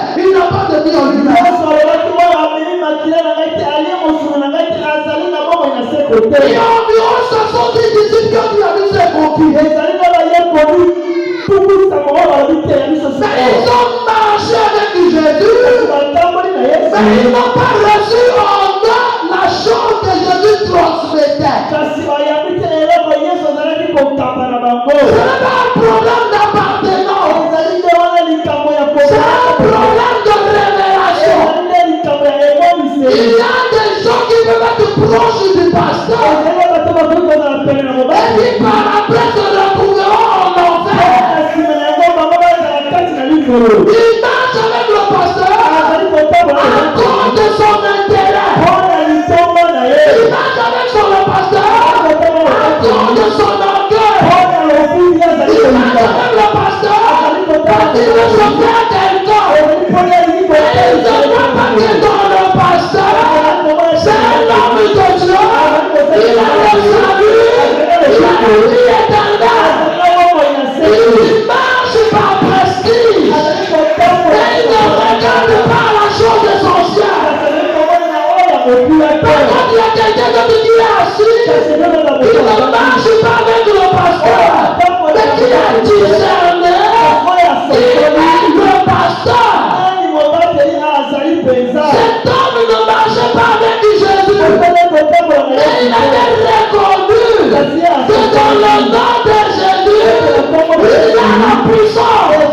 marche avec le pasteur à cause de son intérêt. Il marche avec son pasteur à cause de son orgueil. Il marche avec le pasteur quand il veut sauver quelqu'un. Et il ne voit pas que dans le pasteur, c'est l'homme de Dieu. Il a le salut, il a la vie éternelle. Il marche par prestige. Et il ne regarde pas la chose essentielle. Par contre, il y a quelqu'un qui est assis, il ne marche pas avec le pasteur, mais qui a discerné, il est le pasteur. Cet homme ne marche pas avec Jésus, mais il avait reconnu que dans le nom de Jésus, il a la puissance. Et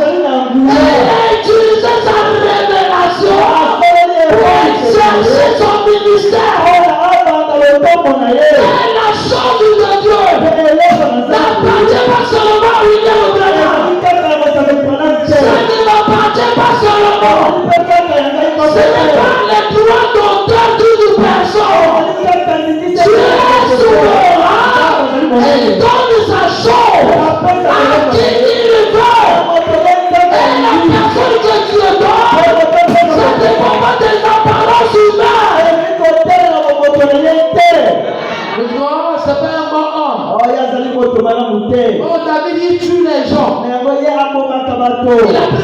il a utilisé sa révélation pour exercer son ministère. Et la chose de Dieu n'appartient pas seulement à William Branham. Ça ne m'appartient pas seulement. Ce n'est pas les droits d'auteur d'une personne. Tu es souverain et il donne sa chose à qui il veut. Et la personne que Dieu donne, ça ne dépend pas des apparences humaines. Le droit, c'est pas un bon homme. Oh, David, il tue les gens. Il a pris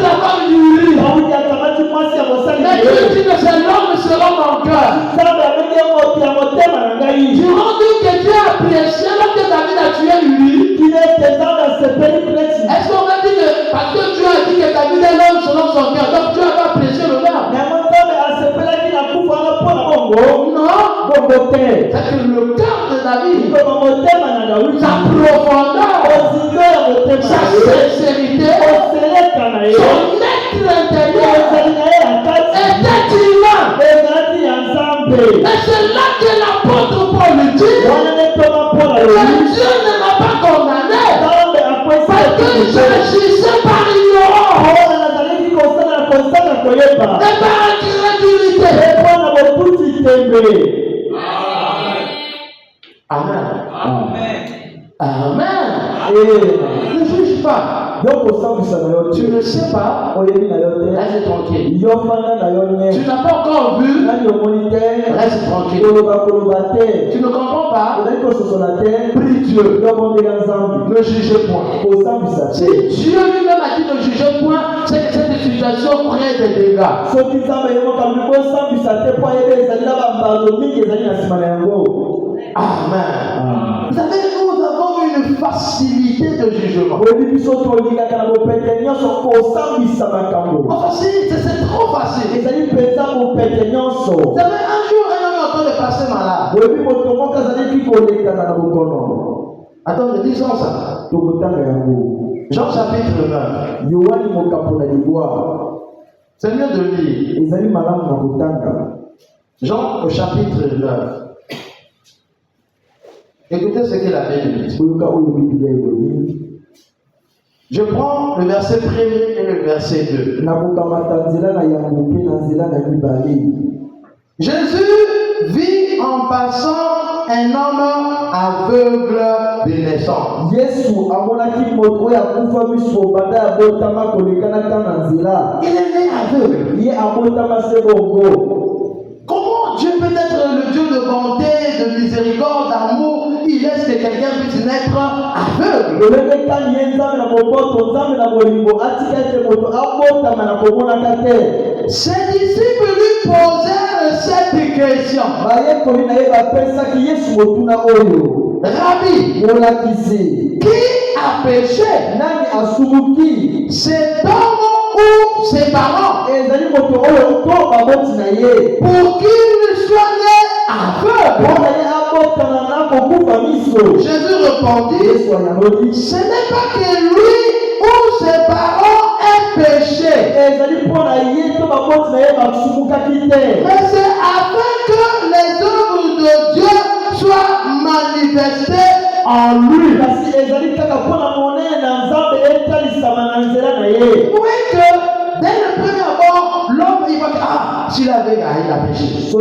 la femme du riz. Mais Dieu dit que c'est l'homme selon mon cœur. Durant que Dieu a apprécié lorsque David a tué lui. Est-ce qu'on va dire que parce que Dieu a dit que David est l'homme selon son cœur, donc Dieu a apprécié le gars? Non. C'est que le cœur de David, sa profondeur, sa sincérité, son être intérieur était divin. Et c'est là que l'apôtre Paul dit que Dieu ne m'a pas condamné parce que j'agissais par ignorance et par incrédulité. Amen. Amen. Ne juge pas. Tu ne sais pas. Reste tranquille. Tu n'as pas encore vu. Reste tranquille. Tu ne comprends pas. Prie Dieu. Ne jugez point. Si Dieu lui-même a dit ne jugez point, c'est que cette situation crée des dégâts. Amen. Vous savez, nous avons une facilité de jugement. Facile, c'est trop facile. Vous savez, un jour, un homme est en train de passer malade. Attendez, lisons ça. Jean chapitre 9. C'est mieux de lire. Jean au chapitre 9. Écoutez ce que la Bible dit. Je prends le verset 1er et le verset 2. Jésus vit en passant un homme aveugle de naissance. Il est né aveugle. Comment Dieu peut être le Dieu de bonté, de miséricorde, d'amour, il laisse que quelqu'un puisse naître aveugle? Ses disciples lui posèrent cette question. Rabbi, qui a péché? Cet homme ou ses parents? Pour qu'il soit né aveugle. Jésus répondit, ce n'est pas que lui ou ses parents aient péché, mais c'est afin que les œuvres de Dieu soient manifestées en lui. Oui, que a péché. Vous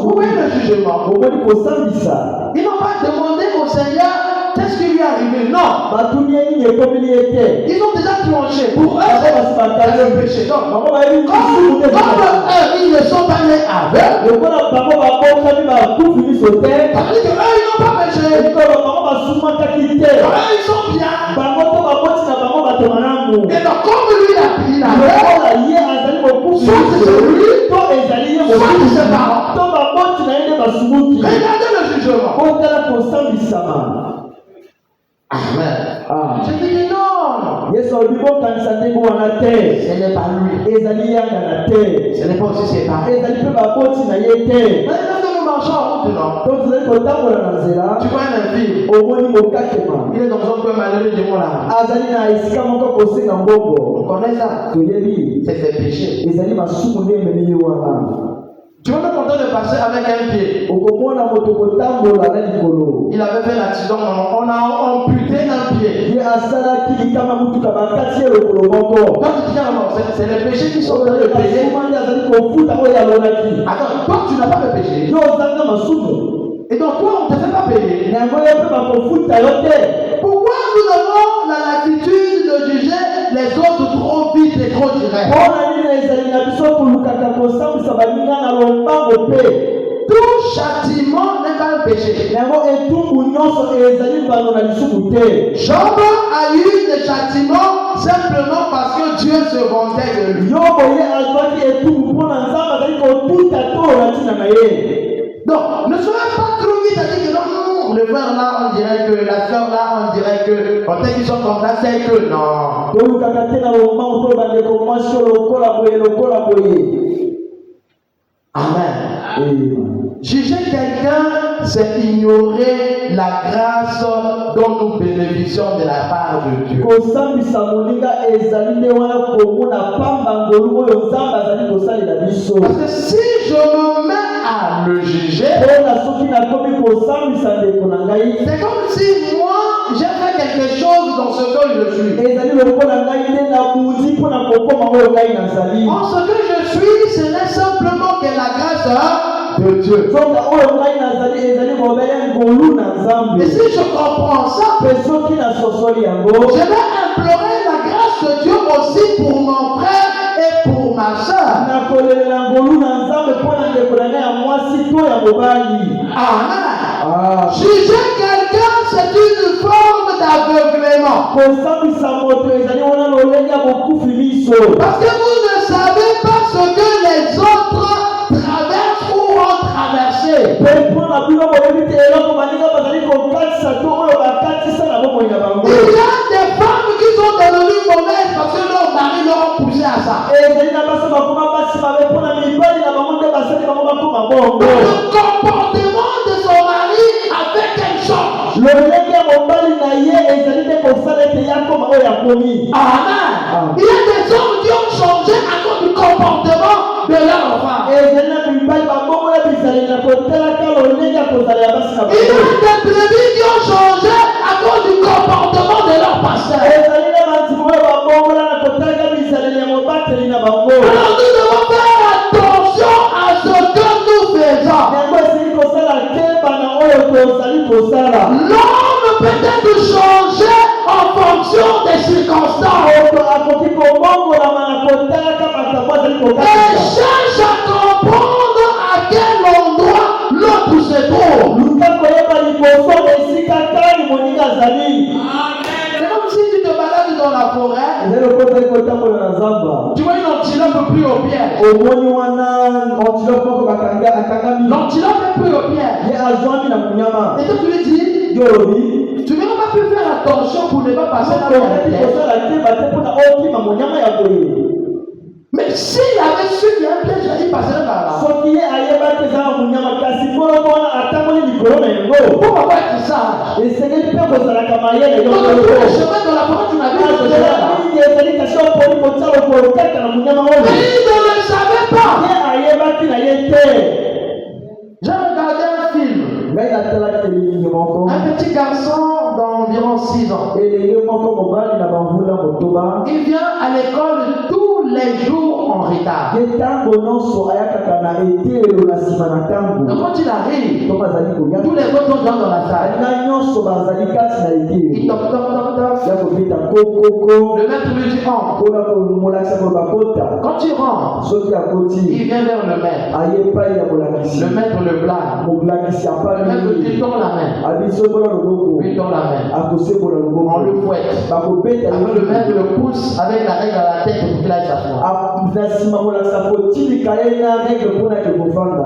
voyez le jugement. Ils n'ont pas demandé au Seigneur qu'est-ce qui lui est arrivé. Non. Ils ont déjà tranché. Pour eux, c'est le péché. Donc, comme eux, ils ne sont pas nés aveugles. Ça veut dire qu'eux, ils n'ont pas péché. Eux, ils sont bien. Et donc, comme lui, il a soit c'est lui, soit c'est ses parents. Regardez le jugement. Amen. Je dis non. Ce n'est pas lui. Ce n'est pas aussi ses parents. Maintenant, nous marchons en route, non? Tu vois un infirme. Il est dans un coin malheureux du monde là. On connaît ça. C'est ses péchés. Tu vas me content de passer avec un pied. Il avait fait l'accident, on a amputé un pied. Quand tu dis non, c'est les péchés qui sont dans le péché. Attends, toi tu n'as pas de péché. Et donc toi on ne te fait pas payer. Pourquoi nous avons la latitude de juger les autres trop vite et trop direct? Tout châtiment n'est pas un péché. Job a eu des châtiments simplement parce que Dieu se vantait de lui. Donc, ne soyez pas trop vite à dire que non, le frère là, on dirait que, la soeur là, on dirait que, quand ils sont comme ça, c'est que non. Amen. Juger quelqu'un, c'est ignorer la grâce dont nous bénéficions de la part de Dieu. Parce que si je me mets à le juger, c'est comme si moi j'ai fait quelque chose dans ce que je suis. En ce que je suis, ce n'est simplement que la grâce de Dieu. Et si je comprends ça, je vais implorer la grâce de Dieu aussi pour mon frère et pour ma soeur. Amen. Juger quelqu'un, c'est une forme d'aveuglement. Parce que vous ne savez pas ce que les autres traversent ou ont traversé. Il y a des femmes qui sont devenues mauvaises parce que leurs maris leur ont poussé à ça. Le comportement de son mari a fait qu'elle change. Amen. Il y a des hommes qui ont changé à cause du comportement de leur femme. Il y a des brebis qui ont changé à cause du comportement de leur pasteur. Alors nous devons faire attention à ce que nous faisons. L'homme peut être changé en fonction des circonstances. Et cherche à comprendre à quel endroit l'autre se trouve. C'est comme si tu te balades dans la forêt. Tu vois une antilope pris au piège. L'antilope est pris au piège. Et toi tu lui dis, tu n'aurais pas pu faire attention pour ne pas passer dans le piège. Mais s'il avait su qu'il y a un piège, il passerait par là. Pourquoi pas être sage? Dans tous les chemins de la forêt, tu n'avais pas ce chemin-là. Mais il ne le savait pas. J'ai regardé un film. Un petit garçon d'environ 6 ans. Il vient à l'école tous les jours en retard. Donc quand il arrive, tous les autres sont dans la salle. Il toque, toque, toque, toque. Le maître lui dit entre. Quand il rentre, il vient vers le maître. Le maître le blâme. Le maître lui tend la main. Lui tend la main. On le fouette. Alors le maître le pousse avec la règle à la tête pour qu'il aille s'asseoir.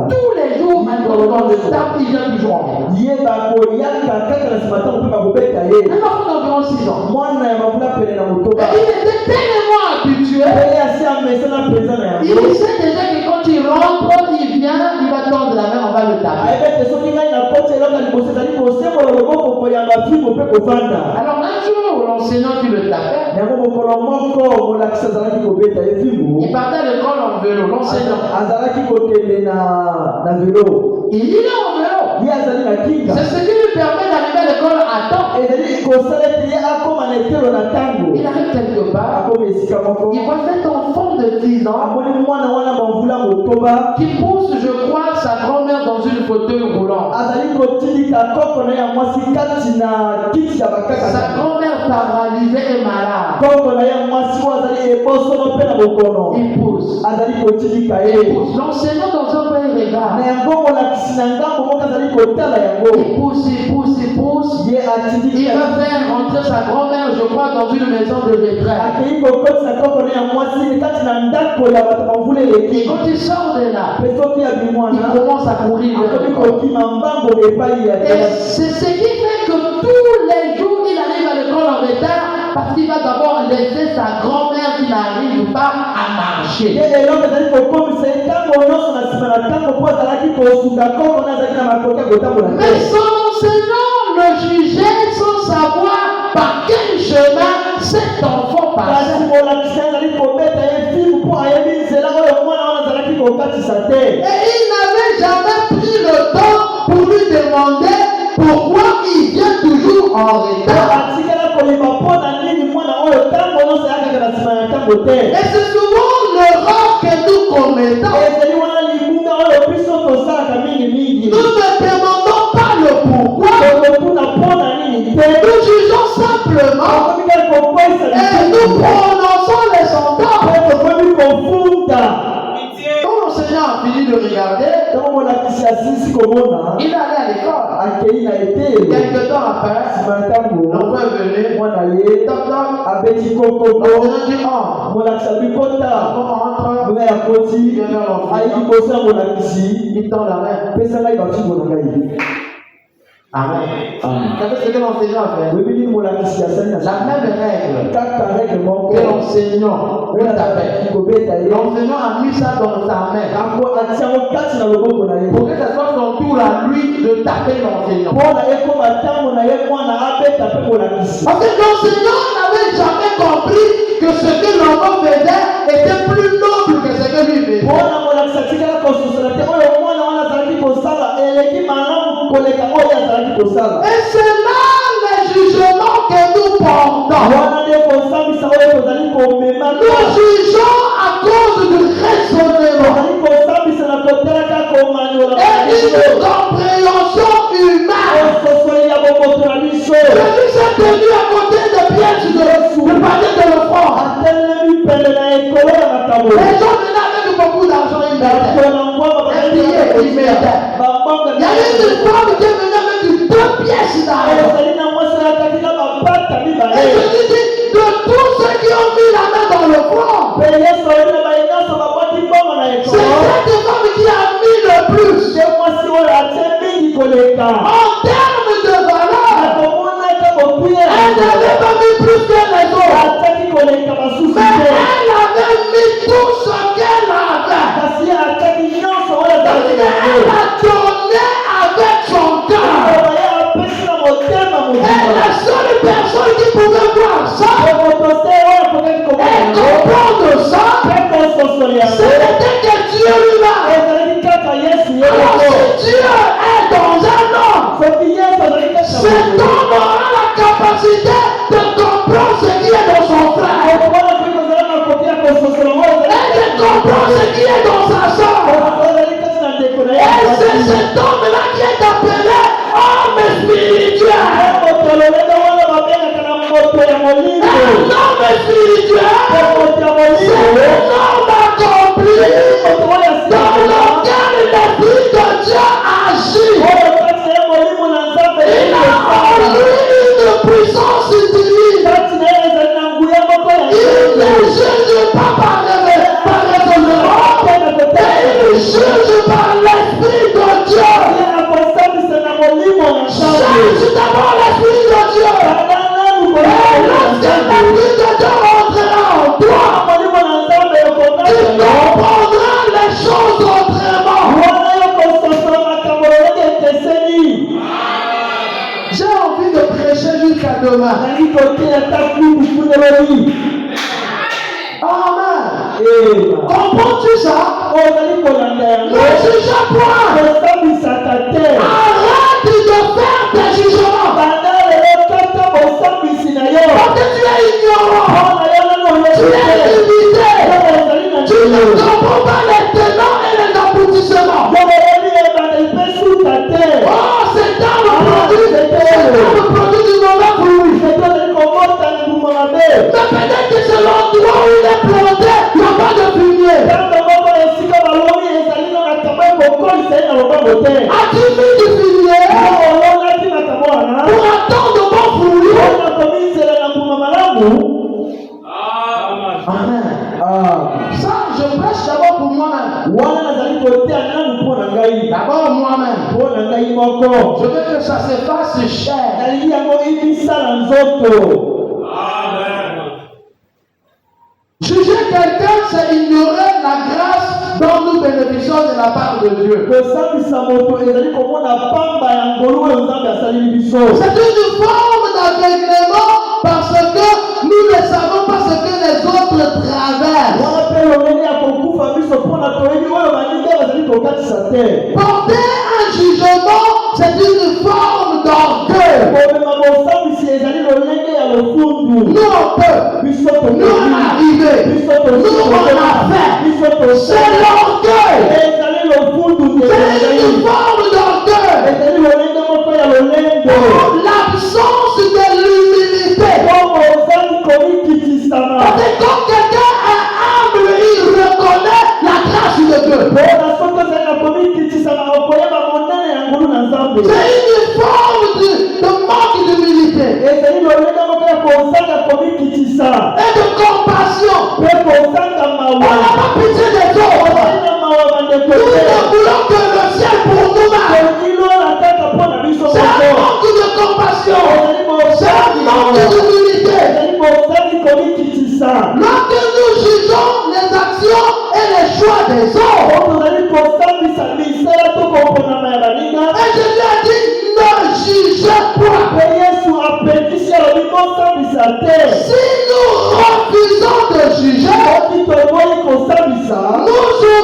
Tous les jours, maintenant, dans le tape, il vient toujours en retard. Un enfant d'environ 6 ans. Et il était tellement habitué. Il sait déjà que quand il rentre, il vient, il va tendre la main, on va le taper. Alors un jour, l'enseignant qui le tapait, il partait à l'école en vélo, l'enseignant. Il est en vélo. C'est ce qui lui permet d'arriver à l'école à temps. Il arrive quelque part, il voit cet enfant de 10 ans qui pousse, je crois, sa grand-mère dans une fauteuil roulant. Sa grand-mère paralysée et malade. Il pousse. L'enseignant dans un pays regarde. Il pousse. Il va faire rentrer sa grand-mère, je crois, dans une maison de retraite. Et quand il sort de là, il commence à courir. Et c'est ce qui fait que tous les jours, il arrive à l'école en retard parce qu'il va d'abord laisser sa grand-mère qui n'arrive pas à marcher. Mais son enseignant le jugeait sans savoir par quel chemin cet enfant passait. Et il n'avait jamais pris le temps pour lui demander pourquoi il vient toujours en retard. Et c'est souvent l'erreur que nous commettons. Nous ne demandons pas le pourquoi. Nous jugeons simplement et nous prononçons les sentences. Quand l'enseignant a fini de regarder, il allait à l'école. Quelque temps après, l'enfant est venu. Toc toc. L'enseignant dit entre. Il vient vers l'enfant. Il tend la main. Amen. Qu'est-ce que l'enseignant a fait? La même règle que l'enseignant tapait. L'enseignant a mis ça dans sa main pour que ce soit son tour à lui de taper l'enseignant. Parce que l'enseignant n'avait jamais compris que ce que l'enfant faisait était plus noble que ce que lui faisait. Et c'est là les jugements que nous portons. Nous jugeons à cause du raisonnement et d'une compréhension humaine. Jésus s'est tenu à côté de pièces de panier de l'offrande. Les gens venaient avec beaucoup d'argent, ils mettaient. Il y a une femme qui est venue avec 2 pièces d'argent. Et je dis, de tous ceux qui ont mis la main dans le front, c'est cette femme qui a mis le plus. En termes de valeur, elle n'avait pas mis plus que les autres. Mais elle avait mis tout ce qu'elle avait. Elle a donné avec son cœur. Et la seule personne qui pouvait voir ça, cet homme-là qui est appelé homme spirituel. Un homme spirituel, c'est un homme accompli dans lequel l'Esprit de Dieu agit. Il a en lui une puissance divine. Il ne juge pas par raisonnement, mais il juge par l'Esprit de Dieu. Cherche d'abord l'Esprit de Dieu. Et lorsque l'Esprit de Dieu rentrera en toi, tu comprendras les choses autrement. J'ai envie de prêcher jusqu'à demain. Amen. Comprends-tu ça? Ne juge point. Arrête de faire des jugements. Parce que tu es ignorant. Tu es limité. Tu ne comprends pas les tenants et les aboutissements. Oh, c'est dans le produit du mauvais fruit. Mais peut-être que c'est l'endroit où il est planté, il n'y a pas de fumier. As-tu mis du fumier pour attendre de bons fruits? Amen. Ça, je prêche d'abord pour moi-même. D'abord moi-même. Je veux que ça se fasse cher. Juger quelqu'un, c'est ignorer la grâce dont nous bénéficions de la part de Dieu. C'est une forme d'aveuglement parce que nous ne savons pas ce que les autres traversent. Porter un jugement, c'est une forme d'orgueil. Nous on peut, nous on arrive, nous on a fait. C'est l'orgueil. C'est une forme d'orgueil. L'absence de l'humilité. Parce que quand quelqu'un est humble, il reconnaît la grâce de Dieu. C'est une forme de manque d'humilité et de compassion. On n'a pas pitié des autres. Nous ne voulons que le ciel pour nous-mêmes. C'est un manque de compassion. C'est un manque d'humilité. Lorsque nous jugeons les actions et les choix des autres, et Jésus a dit, ne jugez point. Si nous refusons de juger, nous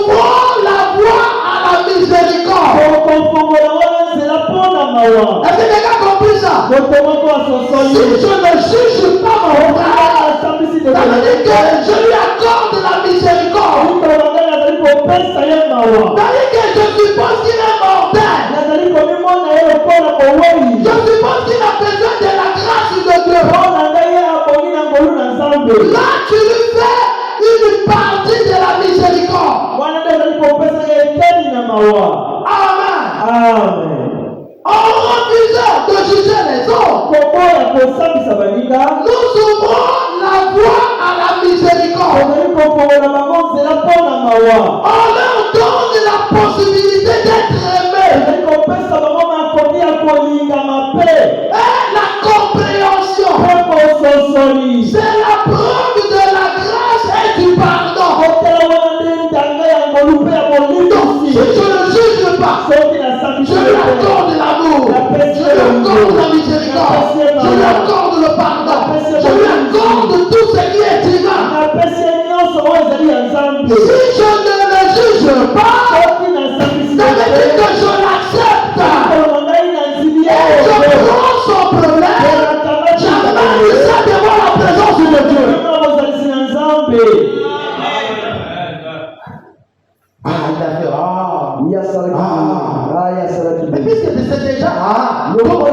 ouvrons la voie à la miséricorde. Est-ce que quelqu'un a compris ça? Si je ne juge pas mon frère, ça veut dire que je lui accorde la miséricorde. C'est-à-dire que je suppose qu'il est mortel. Je suppose qu'il a besoin de la grâce de Dieu. Là, tu lui fais une partie de la miséricorde. Amen. En refusant de juger les autres, nous ouvrons la voie à la miséricorde. On leur donne la possibilité d'être aimés. Et la compréhension, c'est la preuve de la grâce et du pardon. Donc, si je ne juge pas, je lui accorde l'amour, je lui accorde la miséricorde, je lui accorde le pardon, je lui accorde tout ce qui est divin. Si je ne le juge pas, ça veut dire que je l'accepte. Et je prends son problème, j'amène ça devant la présence de Dieu. Mais puisque c'est déjà comment tu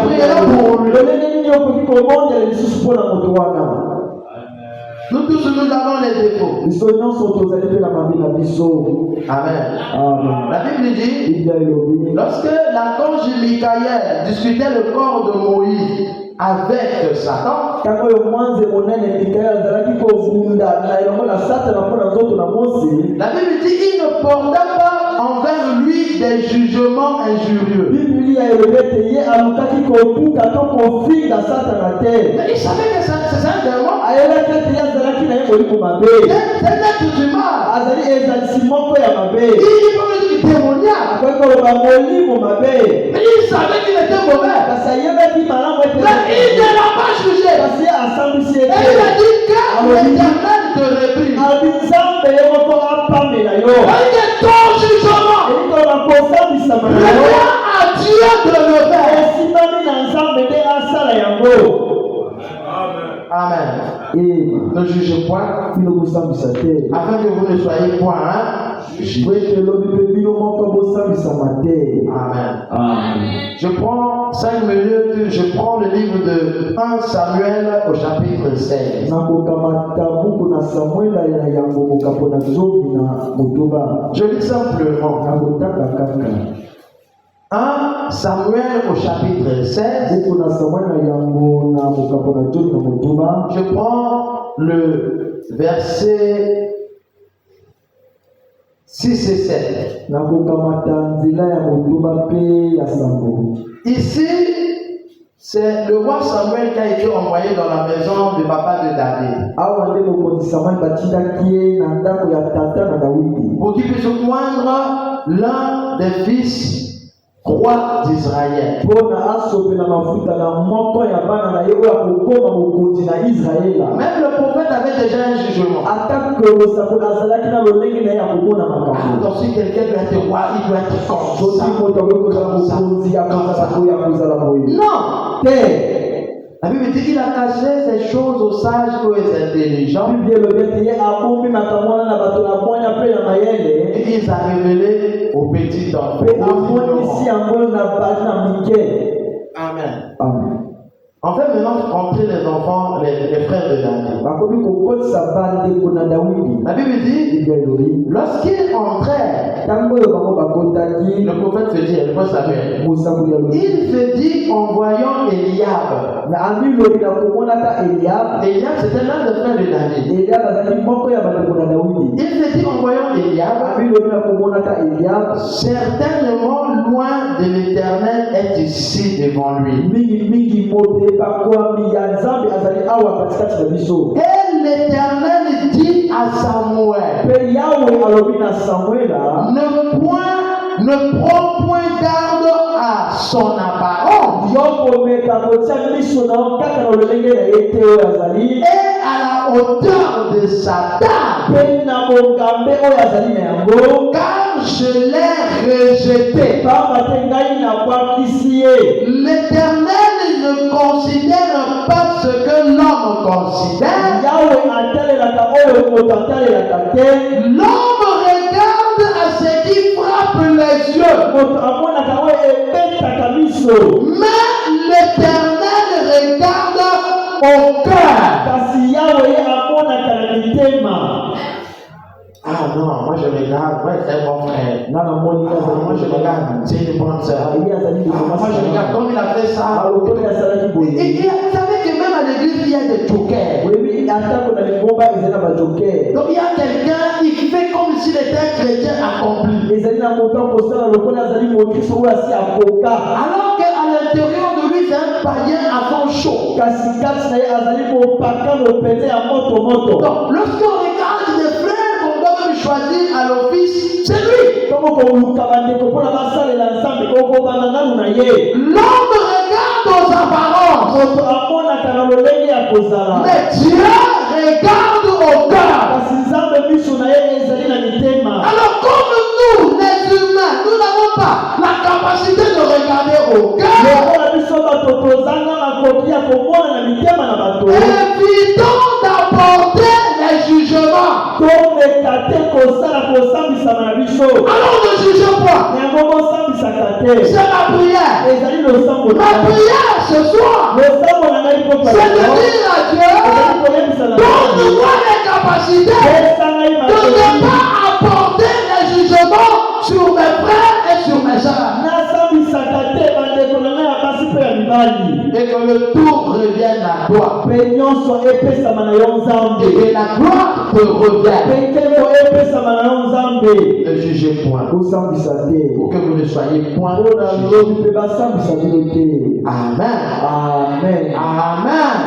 prieras pour lui? Nous tous, nous avons les défauts. Amen. La Bible dit, lorsque l'archange Michael discutait le corps de Moïse avec Satan, la Bible dit, il ne portait pas envers lui des jugements injurieux. Mais il savait que c'est un démon. C'est un être humain. Il peut dire démoniaque. Mais il savait qu'il était mauvais. Mais il ne l'a pas jugé. Et il a dit que l'Éternel te réprime. Et ton jugement. Reviens à Dieu de le faire. Amen. Ne jugez point, afin que vous ne soyez point jugés. Amen. Je prends 5 minutes, je prends le livre de 1 Samuel au chapitre 16. Je lis simplement. 1 Samuel au chapitre 16. Je prends le verset 6 et 7. Ici, c'est le roi Samuel qui a été envoyé dans la maison du papa de David pour qu'il puisse joindre l'un des fils roi d'Israël. Même le prophète avait déjà un jugement. Donc si quelqu'un doit être roi, il doit être comme ça. Non. La Bible dit qu'il a caché ces choses aux sages et aux intelligents. Et il a révélé aux petits enfants. Amen. On fait maintenant entrer les enfants, les frères de David. La Bible dit, lorsqu'ils entrèrent, le prophète se dit, il se dit en voyant Eliab. Eliab, c'était l'un des frères de David. Il se dit en voyant Eliab, certainement loin de l'Éternel est ici devant lui. Et l'Éternel dit à Samuel, ne prends point garde à son apparence et à la hauteur de sa table, car je l'ai rejeté. L'Éternel ne considère pas ce que l'homme considère. L'homme regarde à ce qui frappe les yeux. Mais l'Éternel regarde au cœur. Ah non, moi je regarde, ouais, c'est mon frère. Moi je regarde, c'est une bonne sœur. Moi je regarde comme il a fait ça. Et vous savez que même à l'église, il y a des jokers. Donc il y a quelqu'un qui fait comme s'il était un chrétien accompli. Alors qu'à l'intérieur de lui, c'est un païen à son chaud. Donc lorsqu'on regarde des frères qu'on doit même choisir à l'office, c'est lui. L'homme regarde aux apparences. Mais Dieu regarde au cœur. Alors comme nous, les humains, nous n'avons pas la capacité de regarder au cœur, évitons d'apporter les les jugements. Alors ne jugez pas. C'est ma prière. Ma prière ce soir, c'est de dire à Dieu, donne-moi les capacités de ne pas apporter les jugements sur mes frères et sur mes sœurs. Et que le tour revienne à toi. Et que la gloire te revienne. Ne jugez point. Pour que vous ne soyez point jugés. Amen. Amen. Amen.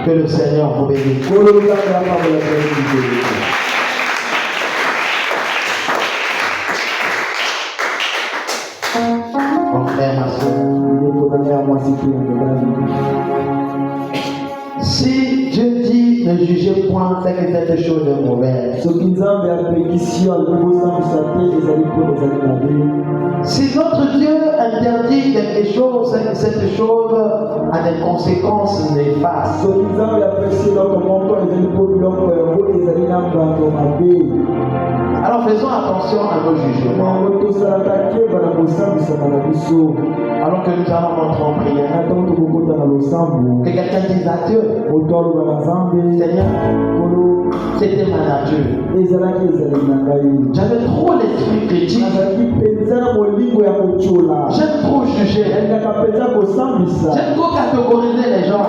Que le Seigneur vous bénisse. Mon frère, ma soeur. Si Dieu dit ne jugez point, c'est que cette chose est mauvaise. Si notre Dieu interdit quelque chose, c'est que cette chose a des conséquences néfastes. Alors faisons attention à nos jugements. Alors que nous allons rentrer en prière, que quelqu'un dise à Dieu, Seigneur, c'était ma nature. J'avais trop l'esprit critique. J'aime trop juger. J'aime trop catégoriser les gens.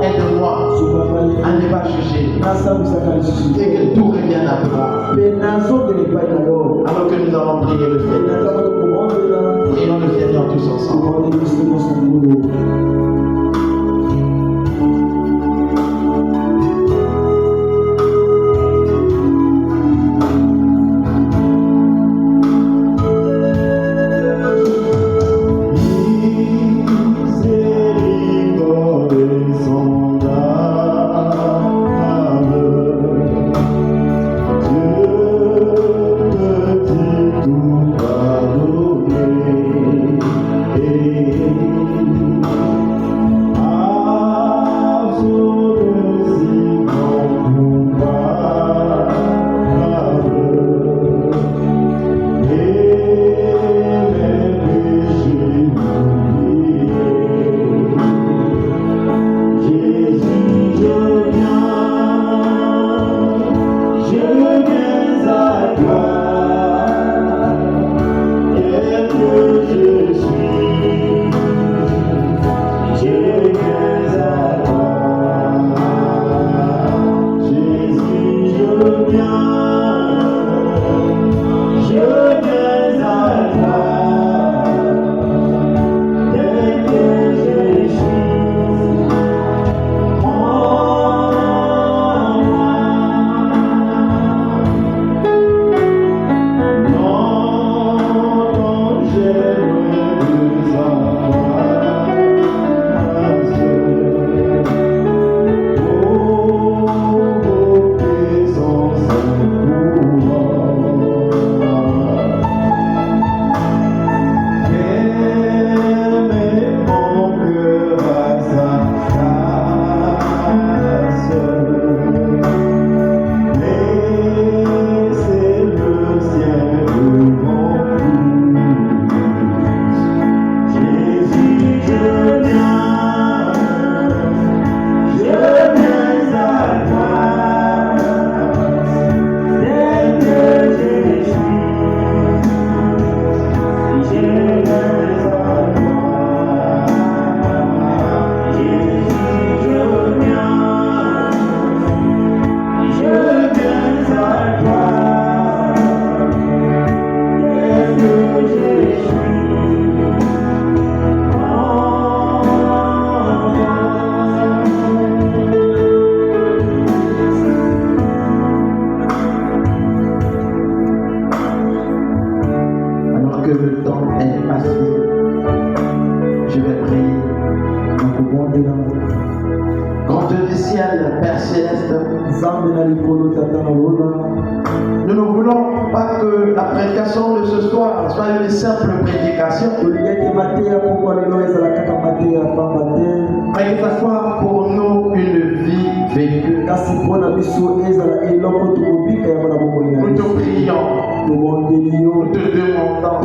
Aide-moi à ne pas juger. Et que tout revienne à toi. Alors que nous allons prier le Seigneur. Prions le Seigneur tous ensemble. Grand Dieu du ciel, Père céleste, nous ne voulons pas que la prédication de ce soir soit une simple prédication, mais que ce soit pour nous une vie véritable. Nous te prions. Nous te demandons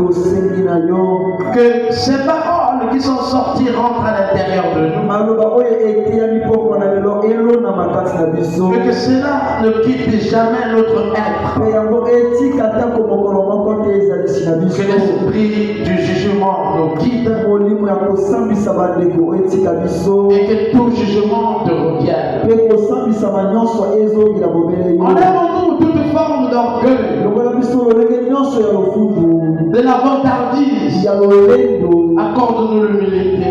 que ces paroles qui sont sorties rentrent à l'intérieur de nous. Que cela ne quitte jamais notre être. Que l'esprit du jugement nous guide. Et que tout jugement te revienne. Enlève-nous toute forme d'orgueil, de la vantardise. Accorde-nous l'humilité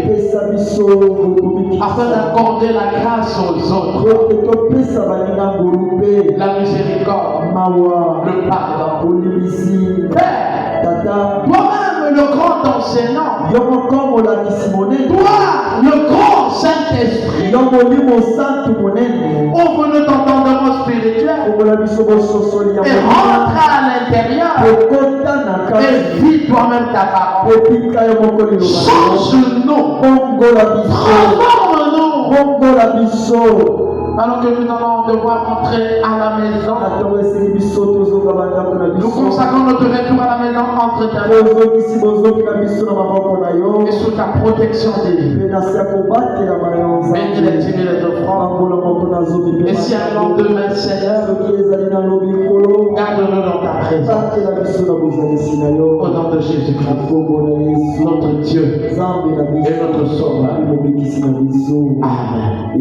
afin d'accorder la grâce aux autres, la miséricorde, le pardon. Père, toi-même le grand enseignant, toi le grand Saint-Esprit, ouvre-nous ton entendement spirituel et rentre à l'intérieur et vis toi-même ta parole. Change-nous, transforme-nous. Alors que nous allons devoir rentrer à la maison, nous consacrons notre retour à la maison entre ta main et sous ta protection divine. Bénis les dîmes et les offrandes. Et si un lendemain, Seigneur, garde-nous dans ta présence. Au nom de Jésus-Christ, notre Dieu et notre Sauveur. Amen.